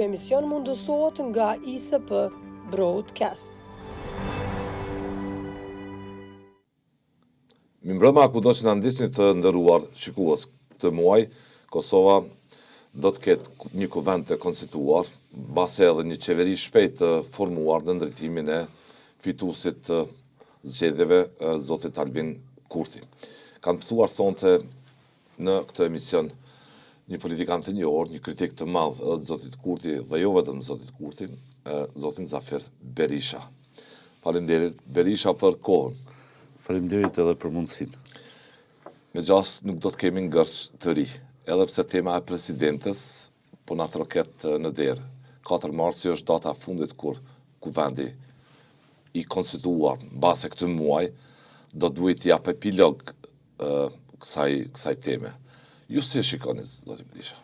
emision mundësohet nga ISP Broadcast. Mimbrëma kudo që na ndiqni të nderuar shikues, këtë muaj Kosova do të ketë një kuvend të konstituar, mbase edhe një qeveri shpejt të formuar në ndërtimin e fituesit të zgjedhjeve, zotit Albin Kurti. Kanë pëthuar sonte në këtë emision një politikan të njohur, një kritik të madh edhe të zotit Kurti dhe jo vetëm zotit Kurti, zotin Zafir Berisha. Faleminderit Berisha për kohën. Faleminderit edhe për mundësinë. Megjithëse nuk do të kemi ngërç të ri, edhe pse tema e presidentes po na troket në derë. 4 marsi është data e fundit kur kuvendi i konstituar mbase këtë muaj do duhet të jap epilog kësaj teme. Ju si shikoni, zoti Berisha?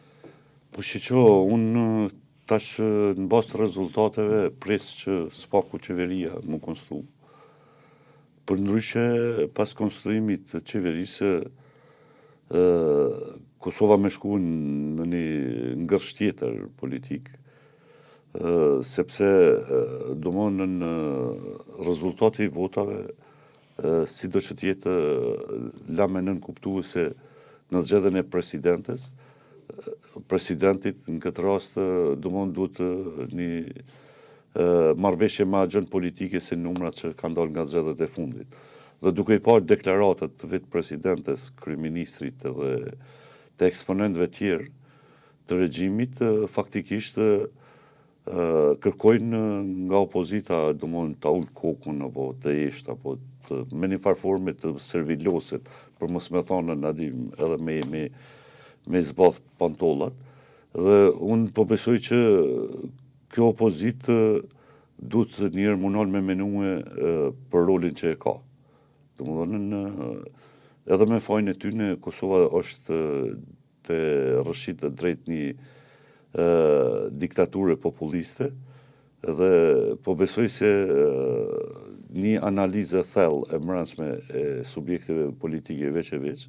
Po shiqo, unë tash në bazë të rezultateve pres që s'paku qeveria më konstituu. Përndryshe, pas konstruimit të qeverisë, Kosova me shku në një ngërsh tjetër politik, sepse domon në rezultati i votave, si do që tjetë la me nën kuptuese në zgjedhjen e presidentit në këtë rast domon duhet një marrëveshje me agjën politike se numrat që kanë dalë nga zgjedhjet e fundit. Dhe duke i parë deklaratat të vetë presidentes, kryeministrit dhe të eksponentëve tjerë të regjimit, faktikisht kërkojnë nga opozita domon ta ul kokun apo të eshtë apo me një farë forme të serviloset, për mos me thonë edhe me zbath pantollat. Dhe unë po besoj që kjo opozit duhet njërë munon me menue për rolin që e ka. Edhe me fajnë e tyne, Kosova është të rëshit të drejt një diktature populiste, dhe po besoj se një analizë thellë e brendshme e subjekteve politike veç e veç,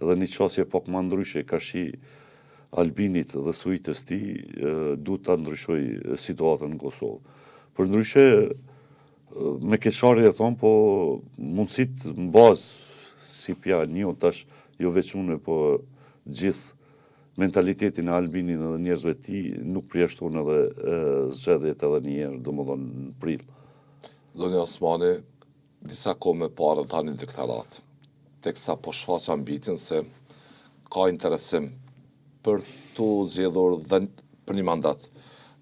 dhe një qasje pak më ndryshe ka shi Albinit dhe sujtës ti, duhet të ndryshoj situatën në Kosovë. Për ndryshe, me keqari e thonë, po mundësit në bazë si pja një tash, jo veç une, po gjithë mentalitetin e Albinin dhe njerëzve ti nuk përjashton edhe zgjedhjet edhe njerë, do më dhënë në prill. Zoni Osmani, disa kohë më parë tani deklarat, teksa po shfaq ambitin se ka interesim për të zgjedhur dhe për një mandat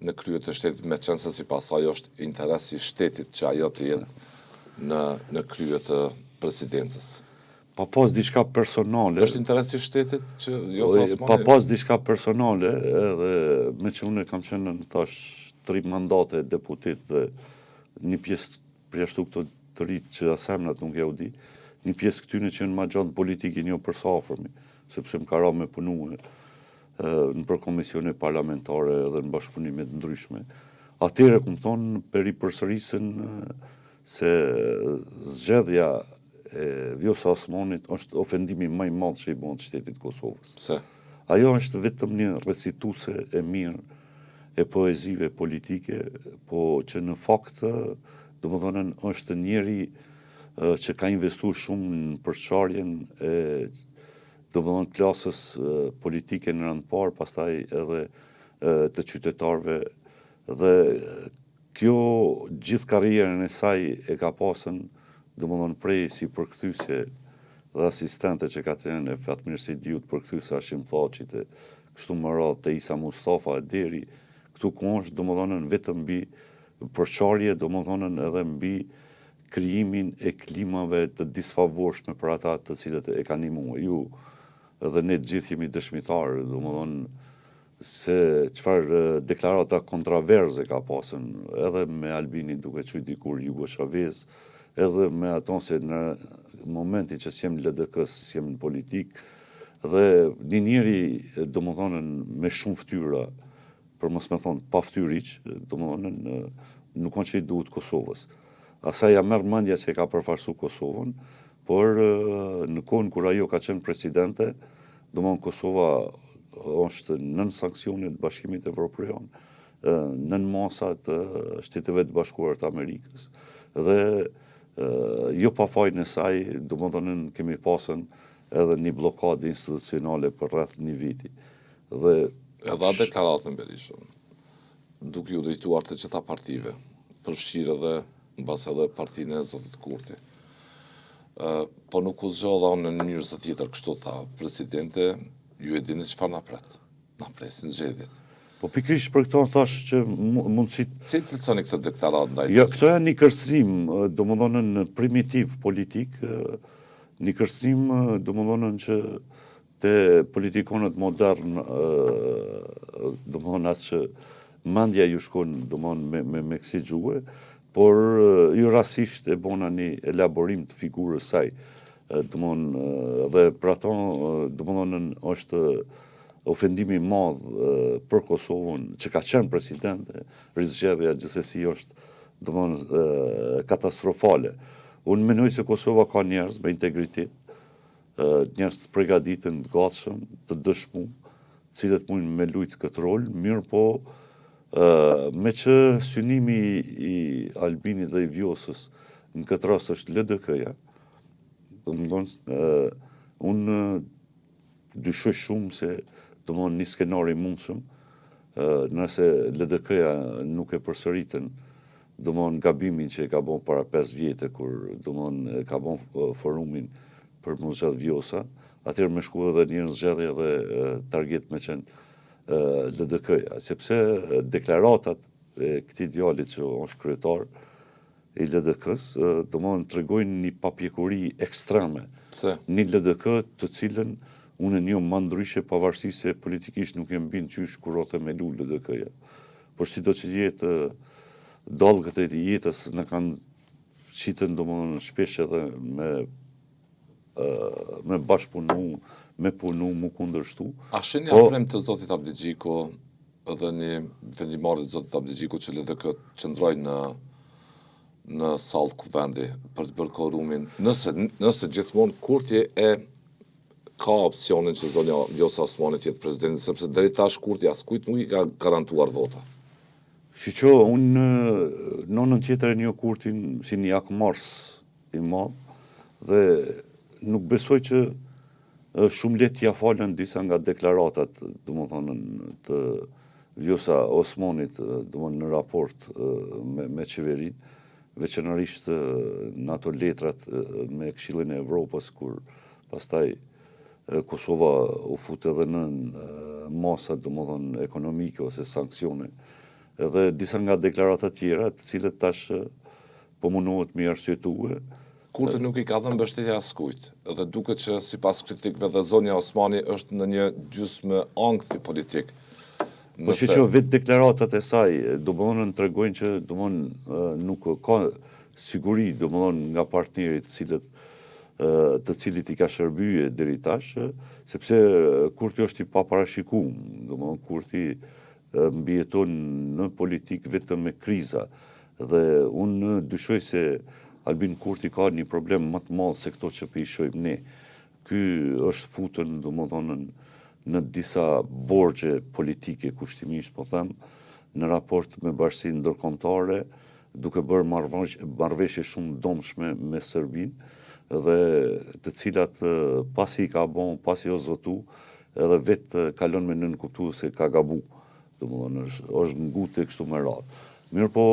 në krye të shtetit, me qenë se sipas ajo është interesi i shtetit që ajo të jetë në krye të presidencës. Pa pas diçka personale. Është interesi i shtetit që jo sa Osmani. Pa pas diçka personale, edhe me që unë kam qenë në tash 3 mandate deputet dhe një pjesë përjashtu këto të rritë që asemnat nuk e u di, një pjesë këtyne që në ma gjatë politikin jo përsa afërmi, sepse më ka ra me punu në përkomisione parlamentare dhe në bashkëpunimet ndryshme. Atere këmë thonë për i përsërisën se zgjedhja e Vjosa Osmanit është ofendimi më i madh që i bën shtetit Kosovës. Pse? Ajo është vetëm një recituse e mirë e poezive politike, po që në fakt, domethënë është njeri që ka investuar shumë në përçarjen e domethënë klasës politike në rand parë, pastaj edhe të qytetarëve, dhe kjo gjithë karrierën e saj e ka pasën domethënë prej si përkthyesje dhe asistente që ka qenë Fatmir Sidiut, përkthyesja Hashim Thaçit, kështu më radhë të Isa Mustafa deri këtu ku është domethënë vetëm mbi përçarje, domethënë edhe mbi krijimin e klimave të disfavorshme për ata të cilët e kanë ndihmuar. Ju edhe ne të gjithë jemi dëshmitarë, domethënë se çfarë deklarata kontroverse ka pasën edhe me Albinin duke qujt dikur Hugo Chavez, edhe me ato se në momenti që s'jem në LDK, s'jem në politik, dhe një njeri domethënë me shumë ftyra, për mos me thonë pa ftyriq, domethënë nuk kanë që i duhet Kosovës. Asaj ja merr mendja se ka përfarsu Kosovën, por në kohën kur ajo ka qenë presidente, domethënë Kosova është nën sanksionet të Bashkimit Evropian nën masa të Shteteve të Bashkuara të Amerikës dhe jo pa fajin e saj, domethënë kemi pasën edhe një blokadë institucionale për rreth një viti. Dhe edhe deklaratën Berishën, duke ju drejtuar të gjitha partive, përfshirë edhe mbas edhe partinë e zotit Kurti. Po nuk u zgjodha në mënyrë së tjetër, kështu tha presidente, ju e dini çfarë na pret. Na presin zgjedhjet. Po pikërisht për këto thash që mundësitë. Si cilësoni këtë deklaratë ndaj? Jo, këto janë një kërcënim, domethënë primitiv politik, një kërcënim domethënë që te politikanët modern, domethënë as që mendja ju shkon domethënë me kësi gjuhë, por ju rastisht e bona një elaborim të figurës saj. Domethënë dhe për ato domethënë është ofendimi i madh për Kosovën, që ka qenë presidente, rizgjedhja gjithsesi është domethënë katastrofale. Unë mendoj se Kosova ka njerëz me integritet, njerëz të përgatitën, të gatshëm, të dëshmuar, të cilët mundin me luajtë këtë rol, mirë po me që synimi i Albinit dhe i Vjosës në këtë rast është LDK-ja, domethënë unë dyshoj shumë se domethënë një skenar i mundshëm, nëse LDK-ja nuk e përsëritën domethënë gabimin që e ka bën para 5 vjetë kur domethënë ka bën forumin për mu zgjedh Vjosa, atëherë më shku edhe një zgjedhje dhe target me qenë LDK-ja, sepse deklaratat e këtij djalit që është kryetar i LDK-s, domethënë tregojnë një papjekuri ekstreme. Pse? Një LDK të cilën unë e njoh më ndryshe pavarësisht se politikisht nuk jam bin qysh kur o me lu LDK-ja. Por sido që jetë dalgët e jetës në kanë qitën domethënë shpesh edhe me bashkëpunu, me punu, mu kundërshtu. A sheni afrim të zotit Abdigjiku edhe një vendimarrje të zotit Abdigjiku që LDK qëndroj në sallë kuvendi për të bërë korumin, nëse gjithmonë Kurti ka opsionin që zonja Vjosa Osmani të jetë presidenti, sepse deri tash Kurti askujt nuk i ka garantuar vota. Shiqo, unë nonën tjetër e një Kurtin si një akmars i madh dhe nuk besoj që është shumë lehtë ja falen disa nga deklaratat, domethënë të Vjosa Osmanit, domethënë në raport me qeverinë, veçanërisht në ato letrat me Këshillin e Evropës, kur pastaj Kosova u fut edhe në masa domethënë ekonomike ose sanksione, edhe disa nga deklaratat tjera, të cilët tash po mundohet me arsyetuar. Kurti nuk i ka dhënë mbështetje askujt, edhe duket që sipas kritikëve dhe zonja Osmani është në një gjysmë ankthi politik. Po që vetë deklaratat e saj domethënë tregojnë që domethënë nuk ka siguri domethënë nga partnerit të cilit i ka shërbyer deri tash, sepse Kurti është i paparashikuar, domethënë Kurti mbijeton në politik vetëm me kriza dhe unë dyshoj se Albin Kurti ka një problem më të madh se këto që po i shohim ne. Ky është futën domethënë në disa borxhe politike kushtimisht po them, në raport me Bashkinë Ndërkombëtare, duke bërë marrëveshje shumë domshme me Serbinë dhe të cilat pasi i ka bën, pasi o zotu, edhe vetë kalon me nënkuptuar se ka gabu. Domethënë është ngute kështu me radhë. Mirë po,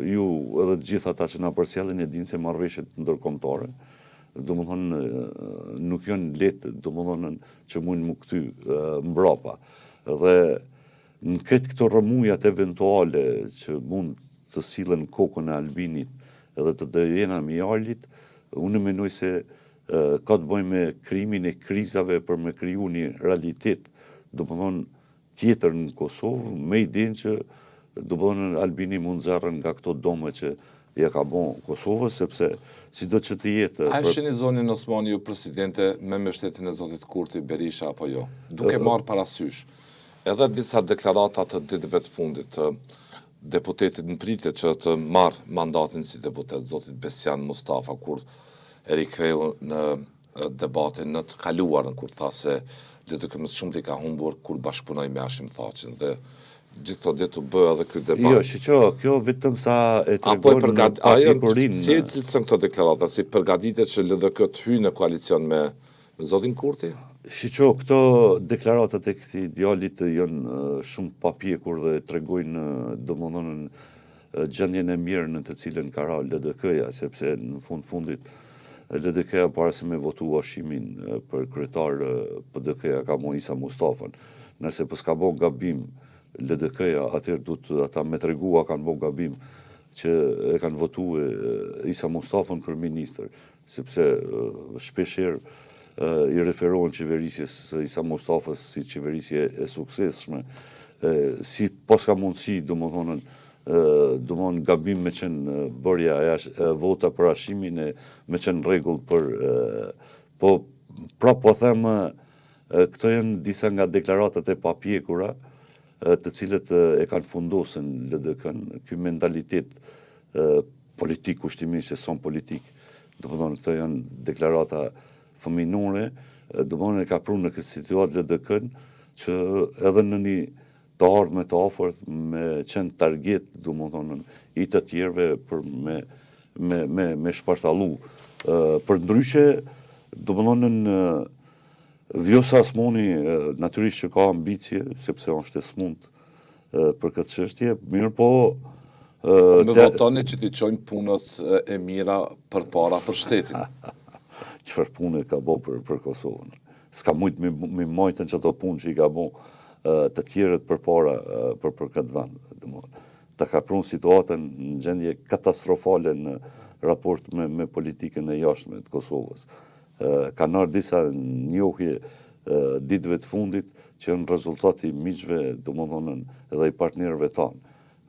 ju edhe të gjithë ata që na përcjellin e dinë se marrëveshjet ndërkombëtare, domethënë nuk janë lehtë, domethënë që mund mu kthy mbrapa. Dhe në këtë këto rrëmujat eventuale që mund të sillen kokën e Albinit edhe të Dejena Mijalit, unë mendoj se ka të bëjë me krijimin e krizave për me kriju një realitet, domethënë tjetër në Kosovë, me idenë që domethënë Albini mund zerrën nga këto dome që ja ka bën Kosovës, sepse sido që të jetë. A shihni zonën Osmani ju presidente me mbështetjen e zotit Kurti, Berisha apo jo? Duke marrë parasysh edhe disa deklarata të ditëve të fundit të deputetit në pritje që të marrë mandatin si deputet, zotit Besjan Mustafa, kur e riktheu në debatin në të kaluarën, kur tha se LDK më shumë t'i ka humbur kur bashkëpunoi me Hashim Thaçin dhe gjithë këto ditë të bë edhe ky debat. Jo, shiqo, kjo vetëm sa e Apo e tregon ajo papikurin. si e cilëson këto deklarata, si përgatitet që LDK të hyjë në koalicion me zotin Kurti? Shiqo, këto deklaratat e këtij djalit janë shumë papjekur dhe tregojnë domethënë gjendjen e mirë në të cilën ka ra LDK-ja, sepse në fundit LDK-ja para se me votu washimin për kryetar PDK-ja ka mo Isa Mustafën. Nëse po s'ka bo gabim LDK-ja, atëherë duhet ata me tregua kanë bo gabim që e kanë votu Isa Mustafën kryeministër, sepse shpeshherë i referohen qeverisjes së Isa Mustafës si qeverisje e suksesshme, si po s'ka mundësi domethënë gabim me qenë bërja e vota për ashimin e me qenë rregull për po them këto janë disa nga deklaratat e papjekura të cilët e kanë fundosën LDK-n, ky mentalitet politik kushtimisht e son politik. Domethënë këto janë deklarata fëminore, domethënë e ka prunë në këtë situatë LDK-n që edhe në një të ardhme të afërt me qenë target domethënë i të tjerëve për me shpartallu. Për ndryshe domethënë Vjosa Asmoni natyrisht që ka ambicie, sepse është e smund për këtë çështje, mirë po me votoni që t'i çojnë punët e mira përpara për shtetin. Çfarë pune ka bë për Kosovën? S'ka mujt me majtën që ato punë që i ka bë të tjerët përpara për këtë vend. Ta ka prunë situatën në gjendje katastrofale në raport me politikën e jashtme të Kosovës. Ka nërë disa njohje ditëve të fundit që janë rezultati miqve, domethënë edhe i partnerëve tanë.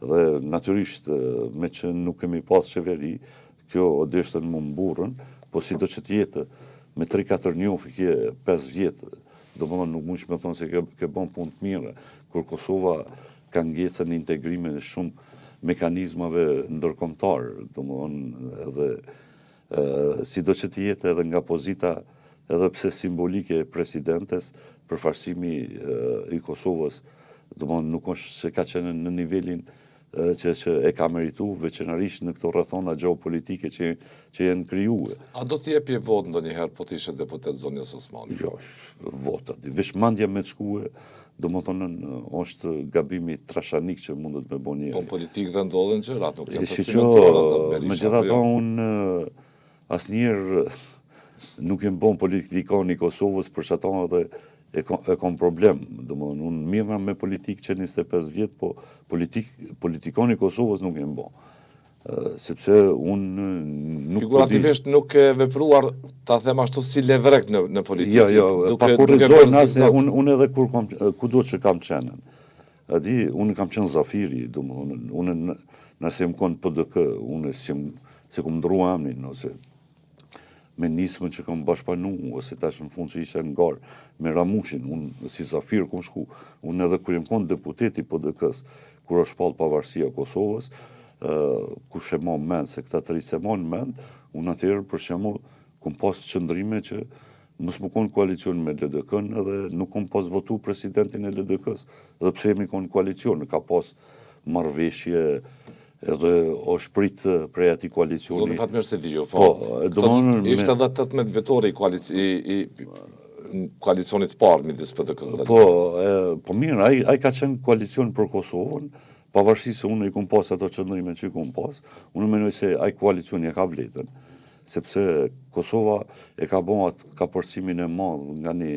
Dhe natyrisht me që nuk kemi pas qeveri, kjo odeshtën më mburën, po si do që t'jetë me 3-4 njohje 5 vjetë, domethënë nuk mund me thonë se ke bën punë të mira, kur Kosova ka ngecën integrime në shumë mekanizmave ndërkombëtar, domethënë edhe sido që të jetë edhe nga pozita edhe pse simbolike e presidentes, përfaqësimi i Kosovës, domethënë nuk është se ka qenë në nivelin që e ka meritu, veçanërisht në këto rrethona gjeopolitike që janë krijuar. A do t'i jepje votë ndonjëherë po të ishe deputet Zonjas Osmani? Jo, votat. Veç mandja me të shkue, domethënë është gabimi trashanik që mundet me bëni. Po në politikë dhe ndodhen gjërat, nuk janë të cimentuara. Megjithatë unë asnjëherë nuk jem bon politikan i Kosovës për çata edhe e kam problem. Domethënë unë mirë me politikë që 25 vjet, po politikon i Kosovës nuk jem bon. Sepse unë nuk figurativisht nuk e vepruar, ta them ashtu, si levrek në politikë. Jo, pa kurrizoj nëse unë edhe kudo që kam qenë. Unë kam qenë zafiri, domethënë unë nëse më kon PDK, unë se kom ndrua emrin ose me nismën që kam bashkëpanu, ose tash në fund që isha në garë me Ramushin, unë si zafir kom shku, unë edhe kur jem kon deputeti PDK-s, kur është shpall pavarësia Kosovës, ku shemon mend se këta të risemon mend, unë atëherë për shembull kom pas qëndrime që mos më kon koalicion me LDK-n edhe nuk kom pas votu presidentin e LDK-s, edhe pse jemi kon koalicion, ka pas marrëveshje edhe o shprit prej atij koalicioni. Zoti Fatmir Sedijo, po. Ishte edhe 18 vetori i koalicionit të parë midis PDK-s dhe LDK-s. Po mirë, ai ka qenë koalicion për Kosovën, pavarësisht se unë i kum pas ato qëndrime që i kum pas, unë mendoj se ai koalicioni e ka vletën, sepse Kosova e ka bën atë kapërcimin e madh nga një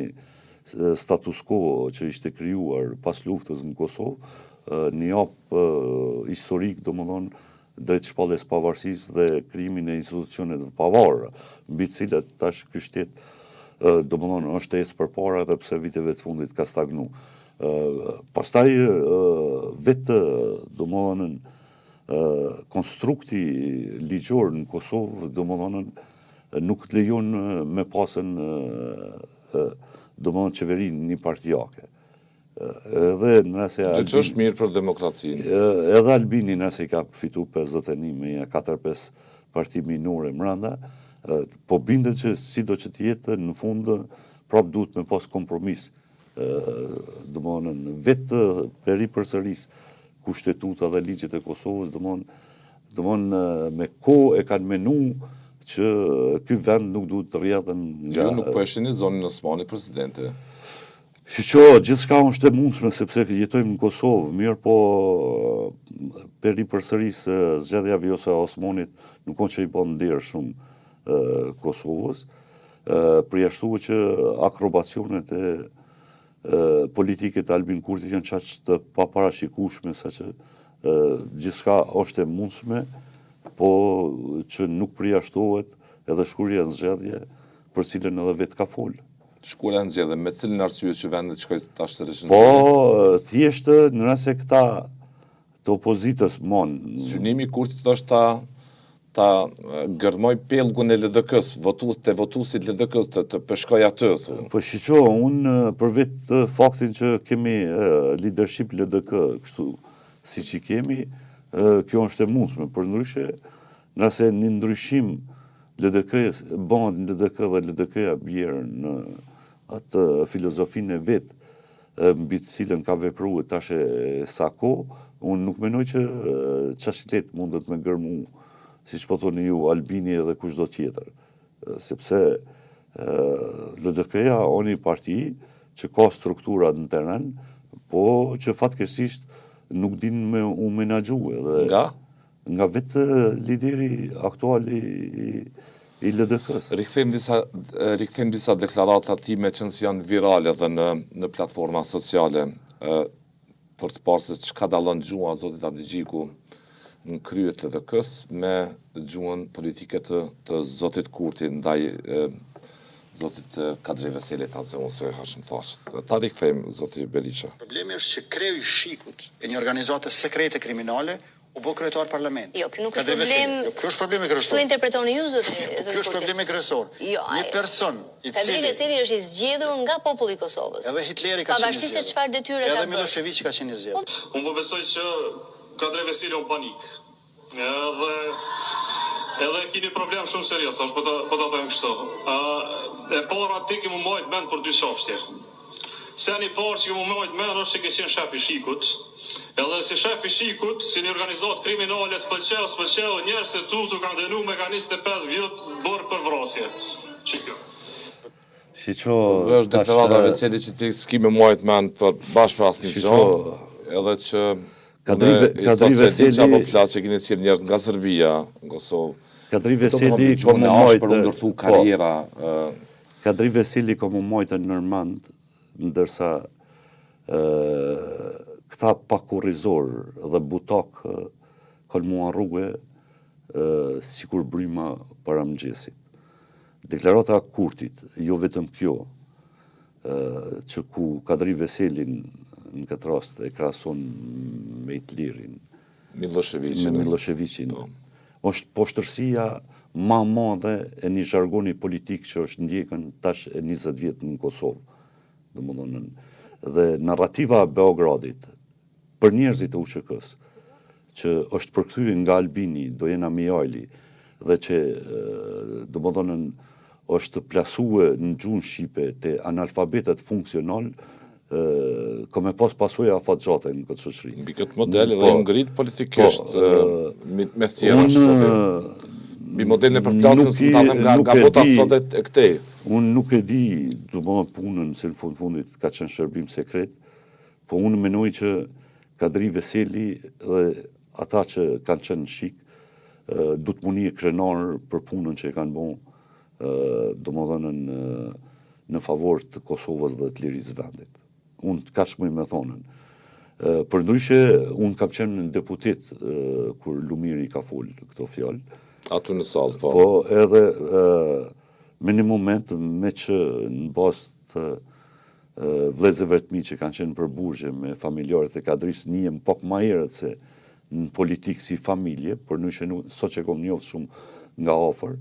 status quo që ishte krijuar pas luftës në Kosovë, një hap historik, domethënë drejt shpalljes pavarësisë dhe krijimin e institucioneve pavarura, mbi të cilat tash ky shtet domethënë është ecë përpara edhe pse viteve të fundit ka stagnu. Pastaj vetë domethënë konstrukti ligjor në Kosovë domethënë nuk të lejon me pasën domethënë qeverinë një partijake. Edhe nëse që është mirë për demokracinë. Edhe Albini nëse i ka fitu 51 me 4-5 parti minore mranda, po bindet që sido që të jetë në fund prap duhet me pas kompromis domthonë vetë peripërsëris kushtetuta dhe ligjet e Kosovës, domthonë me kohë e kanë menu që ky vend nuk duhet të rrjedhen nga. Ju nuk po e shihni zonën Osmani presidente. Shqo, gjithçka është e mundshme sepse jetojmë në Kosovë, mirë po peripërsëris zgjedhja Vjosa Osmanit nuk ka që i bën nder shumë Kosovës, përjashtua që akrobacionet e politike të Albin Kurtit janë qaq të paparashikueshme saqë gjithçka është e mundshme, po që nuk përjashtohet edhe shkurja në zgjedhje për cilën edhe vetë ka folë. Shkura në zgjedhje, me cilën arsye që vendet shkoj tash të rishën? Po, thjesht në rast se këta të opozitës Synimi i Kurtit është ta gërmoj pellgun e LDK-s, votuesit LDK-s të peshkoj atë. Po shiqo, unë për vetë faktin që kemi leadership LDK kështu siç i kemi, kjo është e mundshme, përndryshe nëse një ndryshim LDK-s bën LDK dhe LDK-ja bjerë në atë filozofinë e vetë mbi të cilën ka vepruar tash sa kohë, unë nuk mendoj që çashtet mundet me gërmu, siç po thoni ju, Albini edhe kushdo tjetër, sepse LDK-ja është një parti që ka struktura në terren, po që fatkeqësisht nuk din me u menaxhu edhe nga vetë lideri aktual i LDK-s. Rikthejmë disa deklarata time që janë virale edhe në platforma sociale për të parë se çka dallon gjuha zotit Abdigjiku në krye të LDK-s me gjuhën politike të zotit Kurti ndaj zotit Kadri Veselit, ose hashëm thash. Ta rikthejmë zoti Berisha. Problemi është që kreu i shikut e një organizate sekrete kriminale u bë kryetar parlament. Jo, kjo nuk është problem. Jo, kjo është problemi kryesor. Kështu interpretoni ju zoti. Kjo është problemi kryesor. Një person i Kadri cili Veseli është i zgjedhur nga populli i Kosovës. Edhe Hitleri ka qenë i Pavarësisht se çfarë detyre ka. Edhe Milošević ka qenë i zgjedhur. Unë po besoj që Kadri Veseli on panik. Edhe keni problem shumë serioz, po ta them kështu. E para ti ke më marrë mend për dy çështje. Seni parë që më marrë mend është se ke qenë shef i shikut. Edhe si shef i shikut, si një organizatë kriminale të pëlqeu, njerëz të tutur kanë dënuar me 25 vjet borë për vrasje. Ç'kjo? Është deklarata Veseli që ti s'ki me muajt mend për bashkë pas një gjë, edhe që Kadri Veseli apo flas që keni sjell njerëz nga Serbia, në Kosovë. Kadri Veseli ka më mojt për ndërtu karriera. Kadri Veseli ka më mojt në nërmand, ndërsa këta pakurrizor dhe butok kanë mua rrugë sikur bryma para mëngjesit. Deklarata Kurtit, jo vetëm kjo, që ku Kadri Veselin në këtë rast e krahason me Hitlerin, Miloševićin, është poshtërsia ma madhe e një zhargoni politik që është ndjekën tash e 20 vjet në Kosovë. Domethënë, dhe narrativa e Beogradit për njerëzit e USHK-s, që është përkthyer nga Albini, Dojena Mijajli, dhe që domethënë është plasuar në gjuhën shqipe te analfabetet funksional, ka me pas pasojë afatgjate në këtë shoqëri. Mbi këtë model edhe ngrit politikisht mes tjerash. Mbi modelin e përplasjes nga bota sot e këtej. Unë nuk e di, domethënë punën se në fundit ka qenë shërbim sekret, po unë mendoj që Kadri Veseli dhe ata që kanë qenë shik du të muni e krenar për punën që e kanë bën, domethënë në favor të Kosovës dhe të lirisë vendit. Unë kaq më me thonën. Përndryshe, unë kam qenë në deputet kur Lumiri ka folë këto fjalë. Aty në sallë, po. Po, edhe me një moment me që në bazë të vëllezërve të mi që kanë qenë për burgje me familjarët e Kadris, njihem pak më herët se në politikë si familje, përndryshe sot që kom njoft shumë nga afër,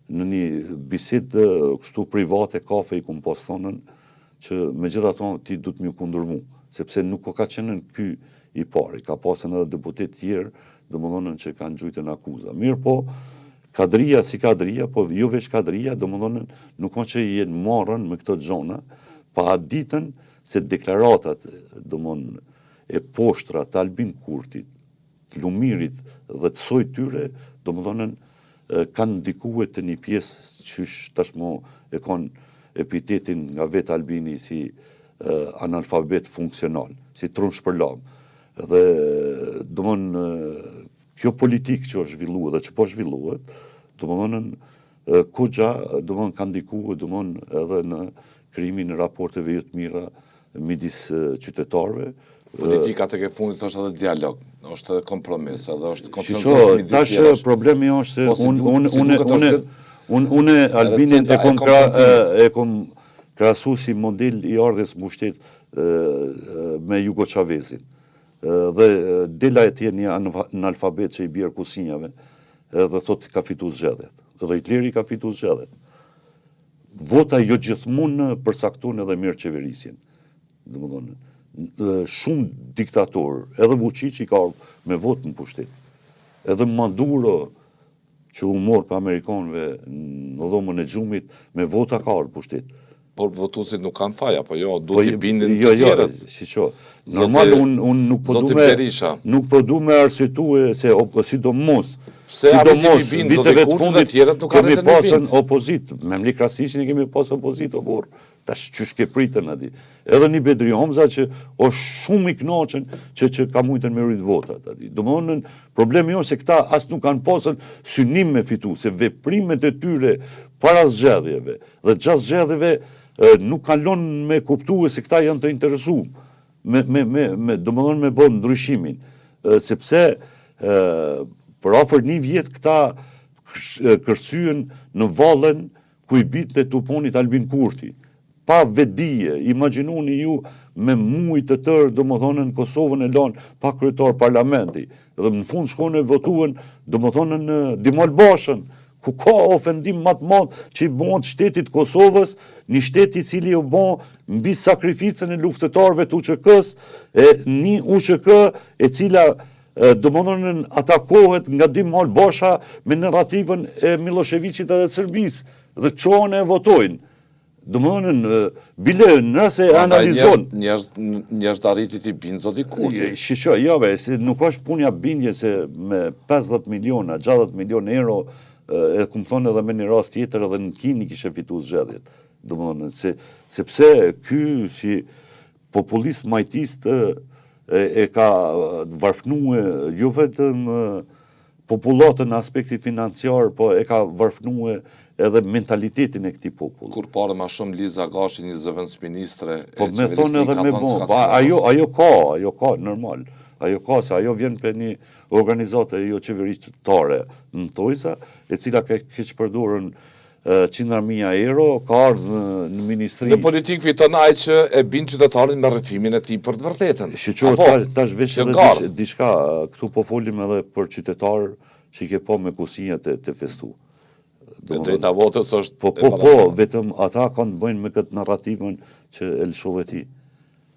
në një bisedë kështu private kafe i kum pas thonën që megjithatë ti du të më kundërmu, sepse nuk ka qenë ky i pari, ka pasën edhe deputet tjerë, domethënë që kanë gjujtën akuza. Mirë po, Kadria si Kadria, po jo veç Kadria, domethënë nuk ka që jenë marrën me këto gjona, pa ditën se deklaratat, domthon, e poshtra të Albin Kurtit, të Lumirit dhe të soj tyre, domthonën kanë ndikuar të një pjesë qysh tashmo e kanë epitetin nga vetë Albini si analfabet funksional, si trunë shpërlam. Dhe domthon kjo politikë që është zhvilluar dhe që po zhvilluar, domthonën kogja domthon ka ndikuar domthon edhe në krijimin e raporteve jo të mira midis qytetarëve. Politika tek e fundit është edhe dialog, është edhe kompromis, edhe është konsensus Shiko, midis tash tjerësh. problemi është Po, se si duket është unë Albinin receta e e kom krahasu si model i ardhes mbështet me Hugo Chavezin. Dhe dela e tij një analfabet që i bjerë kusinjave, dhe thotë ka fitu zgjedhjet. Dhe Hitleri ka fitu zgjedhjet. Vota jo gjithmonë përcakton edhe mirë qeverisjen. Domethënë, shumë diktatorë, edhe Vučić ka ardhur me votë në pushtet. Edhe Maduro, që u morë për Amerikanëve në dhomën e gjumit, me vota ka ardhur pushtet. Por votuesit nuk kanë faj, apo jo, duhet t'i bindin jo, të tjerët. shiqo. Normal unë nuk po Zoti du me Berisha. nuk po du me arsyetue se sidomos Pse sidomos arriti mi bind, zoti viteve të Kurti dhe fundit tjerët nuk kemi arritën mi pasën bind. opozit. Me Mlik Krasishin kemi pasën opozit, o por tash qysh ke pritën aty. Edhe një Bedri Homza që është shumë i kënaqur që ka mujtën me rrit votat aty. Domthonë problemi është se këta as nuk kanë pasën synim me fitu, se veprimet e tyre para zgjedhjeve dhe gjatë zgjedhjeve nuk kanë lënë me kuptue se këta janë të interesuar domethënë me bën ndryshimin, sepse për afër një vjet këta kërcyen në vallën ku i bitte tuponit Albin Kurti. Pa vedije, imagjinoni ju me muj të tërë, domethënë në Kosovën e lanë pa kryetar parlamenti. Dhe në fund shkonë e votuan, domethënë në Dimol Bashën, ku ka ofendim më të madh që i bëhet shtetit Kosovës, një shtet i cili u bë mbi sakrificën e luftëtarëve të UÇK-s, një UÇK e cila domethënë atakohet nga Dimol Basha me narrativën e Miloševićit edhe të Serbisë dhe çohen e votojnë. Domethënë bile nëse analizon Njerëz arriti t'i bind zoti Kurti. Shiqo, jo be, se nuk është punja bindje se me 50 miliona, 60 milion euro e kupton edhe me një rast tjetër edhe në Kini kishe fitu zgjedhjet. Domethënë sepse ky si populist majtist e ka varfnue jo vetëm popullatën në aspekti financiar, po e ka varfnue edhe mentalitetin e këtij populli. Kur pare ma shumë Liza Gashi, një zëvendësministre Po me thonë edhe me bon, ajo ka, normal. Ajo ka, se ajo vjen për një organizate jo qeverishtare në Tojsa, e cila ka keq përdorën 100.000 euro, ka ardhur në ministri. Në politikë fiton ai që e bind qytetarin me rrethimin e tij për të vërtetën. Shqyqo, tash veç edhe diçka, këtu po folim edhe për qytetarë që i ke po me kusinja të festu. E drejta votës është... Po, vetëm ata kanë të bëjnë me këtë narrativën që e lëshove ti.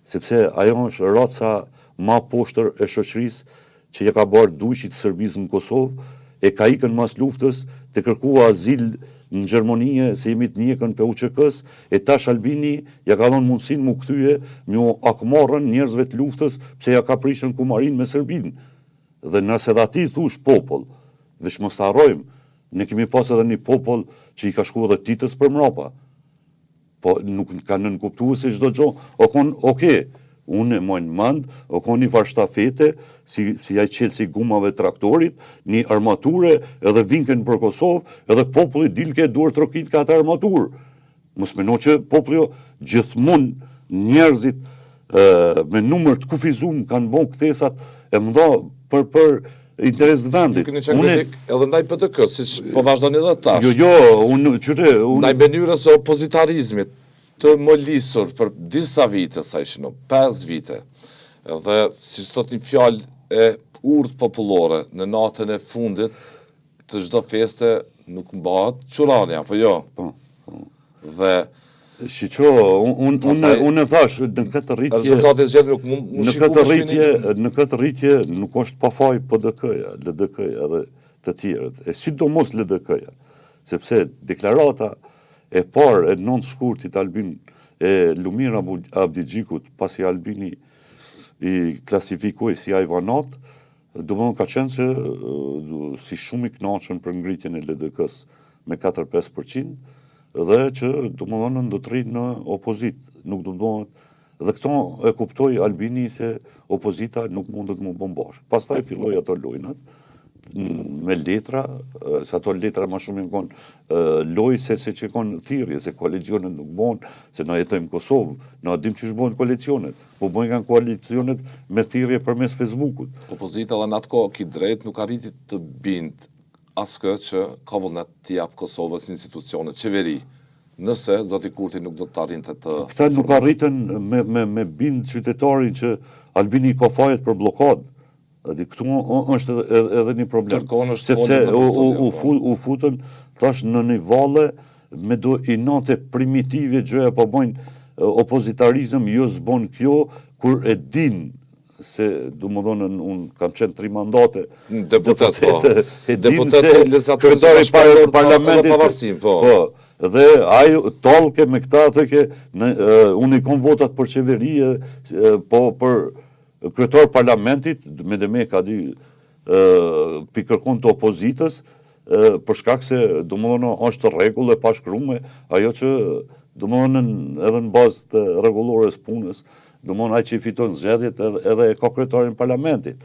Sepse ajo është raca ma poshtër e shoqërisë që ja ka bërë dujqit Serbisë në Kosovë, e ka ikën mas luftës të kërkua azil në Gjermanie se jemi të njekën për UÇK-s, e tash Albini ja ka dhënë mundësinë mu kthye mu akmarrën njerëzve të luftës pse ja ka prishën kumarin me Serbinë. Dhe nëse dhe ati thush popull, veç mos të harrojmë, ne kemi pas edhe një popull që i ka shku edhe Titës për mrapa. Po nuk ka nënkuptuar se çdo gjë, unë e mojnë mand, o kon një varshtafete, si ai qelsi gumave traktorit, një armature edhe vinken për Kosovë, edhe populli dilke duar trokit ka atë armaturë. Mos meno që populli gjithmonë njerëzit me numër të kufizum kanë bon kthesat e mëdha për interes të vendit. Ju keni qenë kritik edhe ndaj PDK, siç po vazhdoni edhe tash. Unë ndaj mënyrës së opozitarizmit të molisur për disa vite, sa ishin 5 vite. Edhe si thot një fjalë e urtë popullore në natën e fundit të çdo feste nuk mbahet çurani, apo jo? Po. Dhe shiqo, unë thash, në këtë rritje... Rezultatet zgjedhjeve nuk mund shikohet në këtë rritje nuk është pa faj PDK-ja, LDK-ja edhe të tjerët, e sidomos LDK-ja, sepse deklarata e parë e 9 shkurtit Albin e Lumir Abdigjikut, pasi Albini i klasifikoi si ajvanat, domethënë ka qenë që si shumë i kënaqur për ngritjen e LDK-s me 4-5% dhe që domethënë do të rrinë në opozit, nuk do të dhe këto e kuptoi Albini se opozita nuk mundet më bombash. Pastaj filloi ato lojnat me letra, se ato letra më shumë janë lojë se që kanë thirrje, se koalicionet nuk bën, se na jetojmë në Kosovë, na dim ç'ish bën koalicionet, po bën kanë koalicionet me thirrje përmes Facebookut. Opozita dhe në atë kohë ki drejt nuk arriti të bind askë që ka vullnet të jap Kosovës institucionet qeveri. Nëse zoti Kurti nuk do të arrinte të... Këta nuk arritën me bind qytetarin që Albini ka fajet për blokad. Këtu është edhe një problem. Sepse u futën tash në një valle me do inate primitive gjëja po bojnë opozitarizëm, jo zbon kjo, kur e din se du më dhonën, unë kam qenë 3 mandate, Deputet, e din se kryetari parlamentit, dhe ajo tallke me këta atë që unë i kom votat për qeveri, po për kryetar parlamentit, me dhe me ka di pikërkon të opozitës, për shkak se do më dhënë është rregull e pashkrume, ajo që do më dhënë edhe në bazë të rregullores punës, do më dhënë ai që i fiton zgjedhjet edhe e ka kryetarin parlamentit.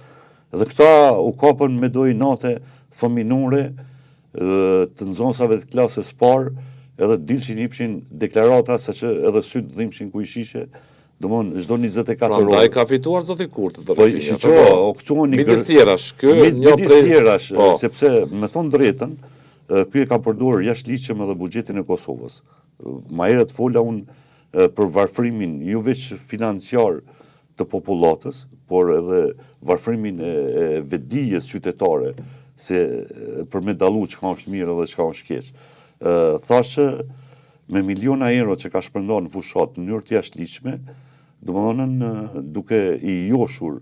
Dhe këta u kapën me do inate fëminore të nxënësave të klasës parë, edhe dilshin ipshin deklarata sa që edhe sytë dhimbshin ku i shishe, domthon çdo 24 orë. Prandaj ka fituar zoti Kurti të rrethimi. Po shiqo, këtu një midis tjerash, sepse me thon drejtën, ky e ka përdorur jashtëligjshëm edhe buxhetin e Kosovës. Ma herët fola unë për varfrimin jo vetëm financiar të popullatës, por edhe varfrimin e vetdijes qytetare, se për me dallu çka është mirë dhe çka është keq. Thashë me miliona euro që ka shpërndarë në fushat në mënyrë të jashtëligjshme, domethënë duke i joshur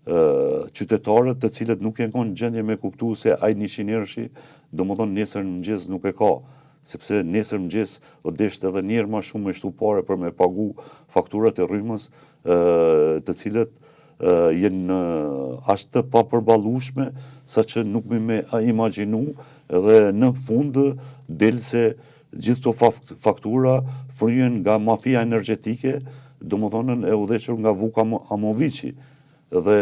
qytetarët të cilët nuk janë në gjendje me kuptu se ai 100 euroshi, domethënë nesër në mëngjes nuk e ka, sepse nesër mëngjes o desht edhe njerë ma shumë me shtu pare për me pagu fakturat e rrymës, të cilët jenë ashtë të papërballueshme, sa që nuk me imagjinu, edhe në fund del se gjithë këto faktura fryhen nga mafia energjetike, domethënë e udhëhequr nga Vuka Amoviqi. Dhe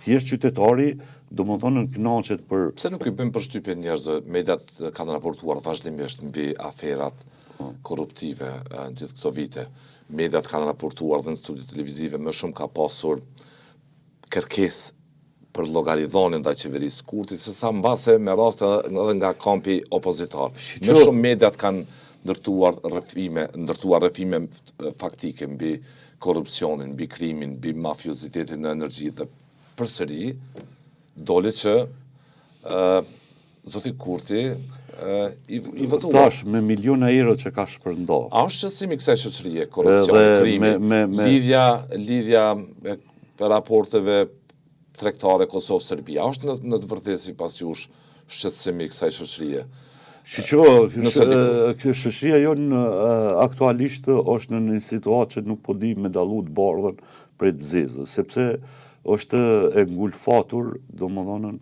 thjesht qytetari domethënë kënaqet për... Pse nuk i bëjmë përshtypje njerëzve, mediat kanë raportuar vazhdimisht mbi aferat korruptive në gjithë këto vite. Mediat kanë raportuar dhe në studio televizive më shumë ka pasur kërkesë për llogaridhonin ndaj qeverisë Kurti, se sa mbase me raste edhe nga kampi opozitar. Më shumë mediat kanë ndërtuar rrëfime faktike mbi korrupsionin, mbi krimin, mbi mafiozitetin në energji dhe përsëri doli që zoti Kurti i votua. Tash me miliona euro që ka shpërndarë. A është shqetësimi kësaj shoqërie, korrupsioni, krimi, lidhja e raporteve tregtare Kosovë-Serbia, është në të vërtetë sipas jush shqetësimi kësaj shoqërie? Shiqo, kjo shoqëria jonë aktualisht është në një situatë që nuk po di me dallu të bardhën prej të zezës, sepse është e ngulfatur, domethënë,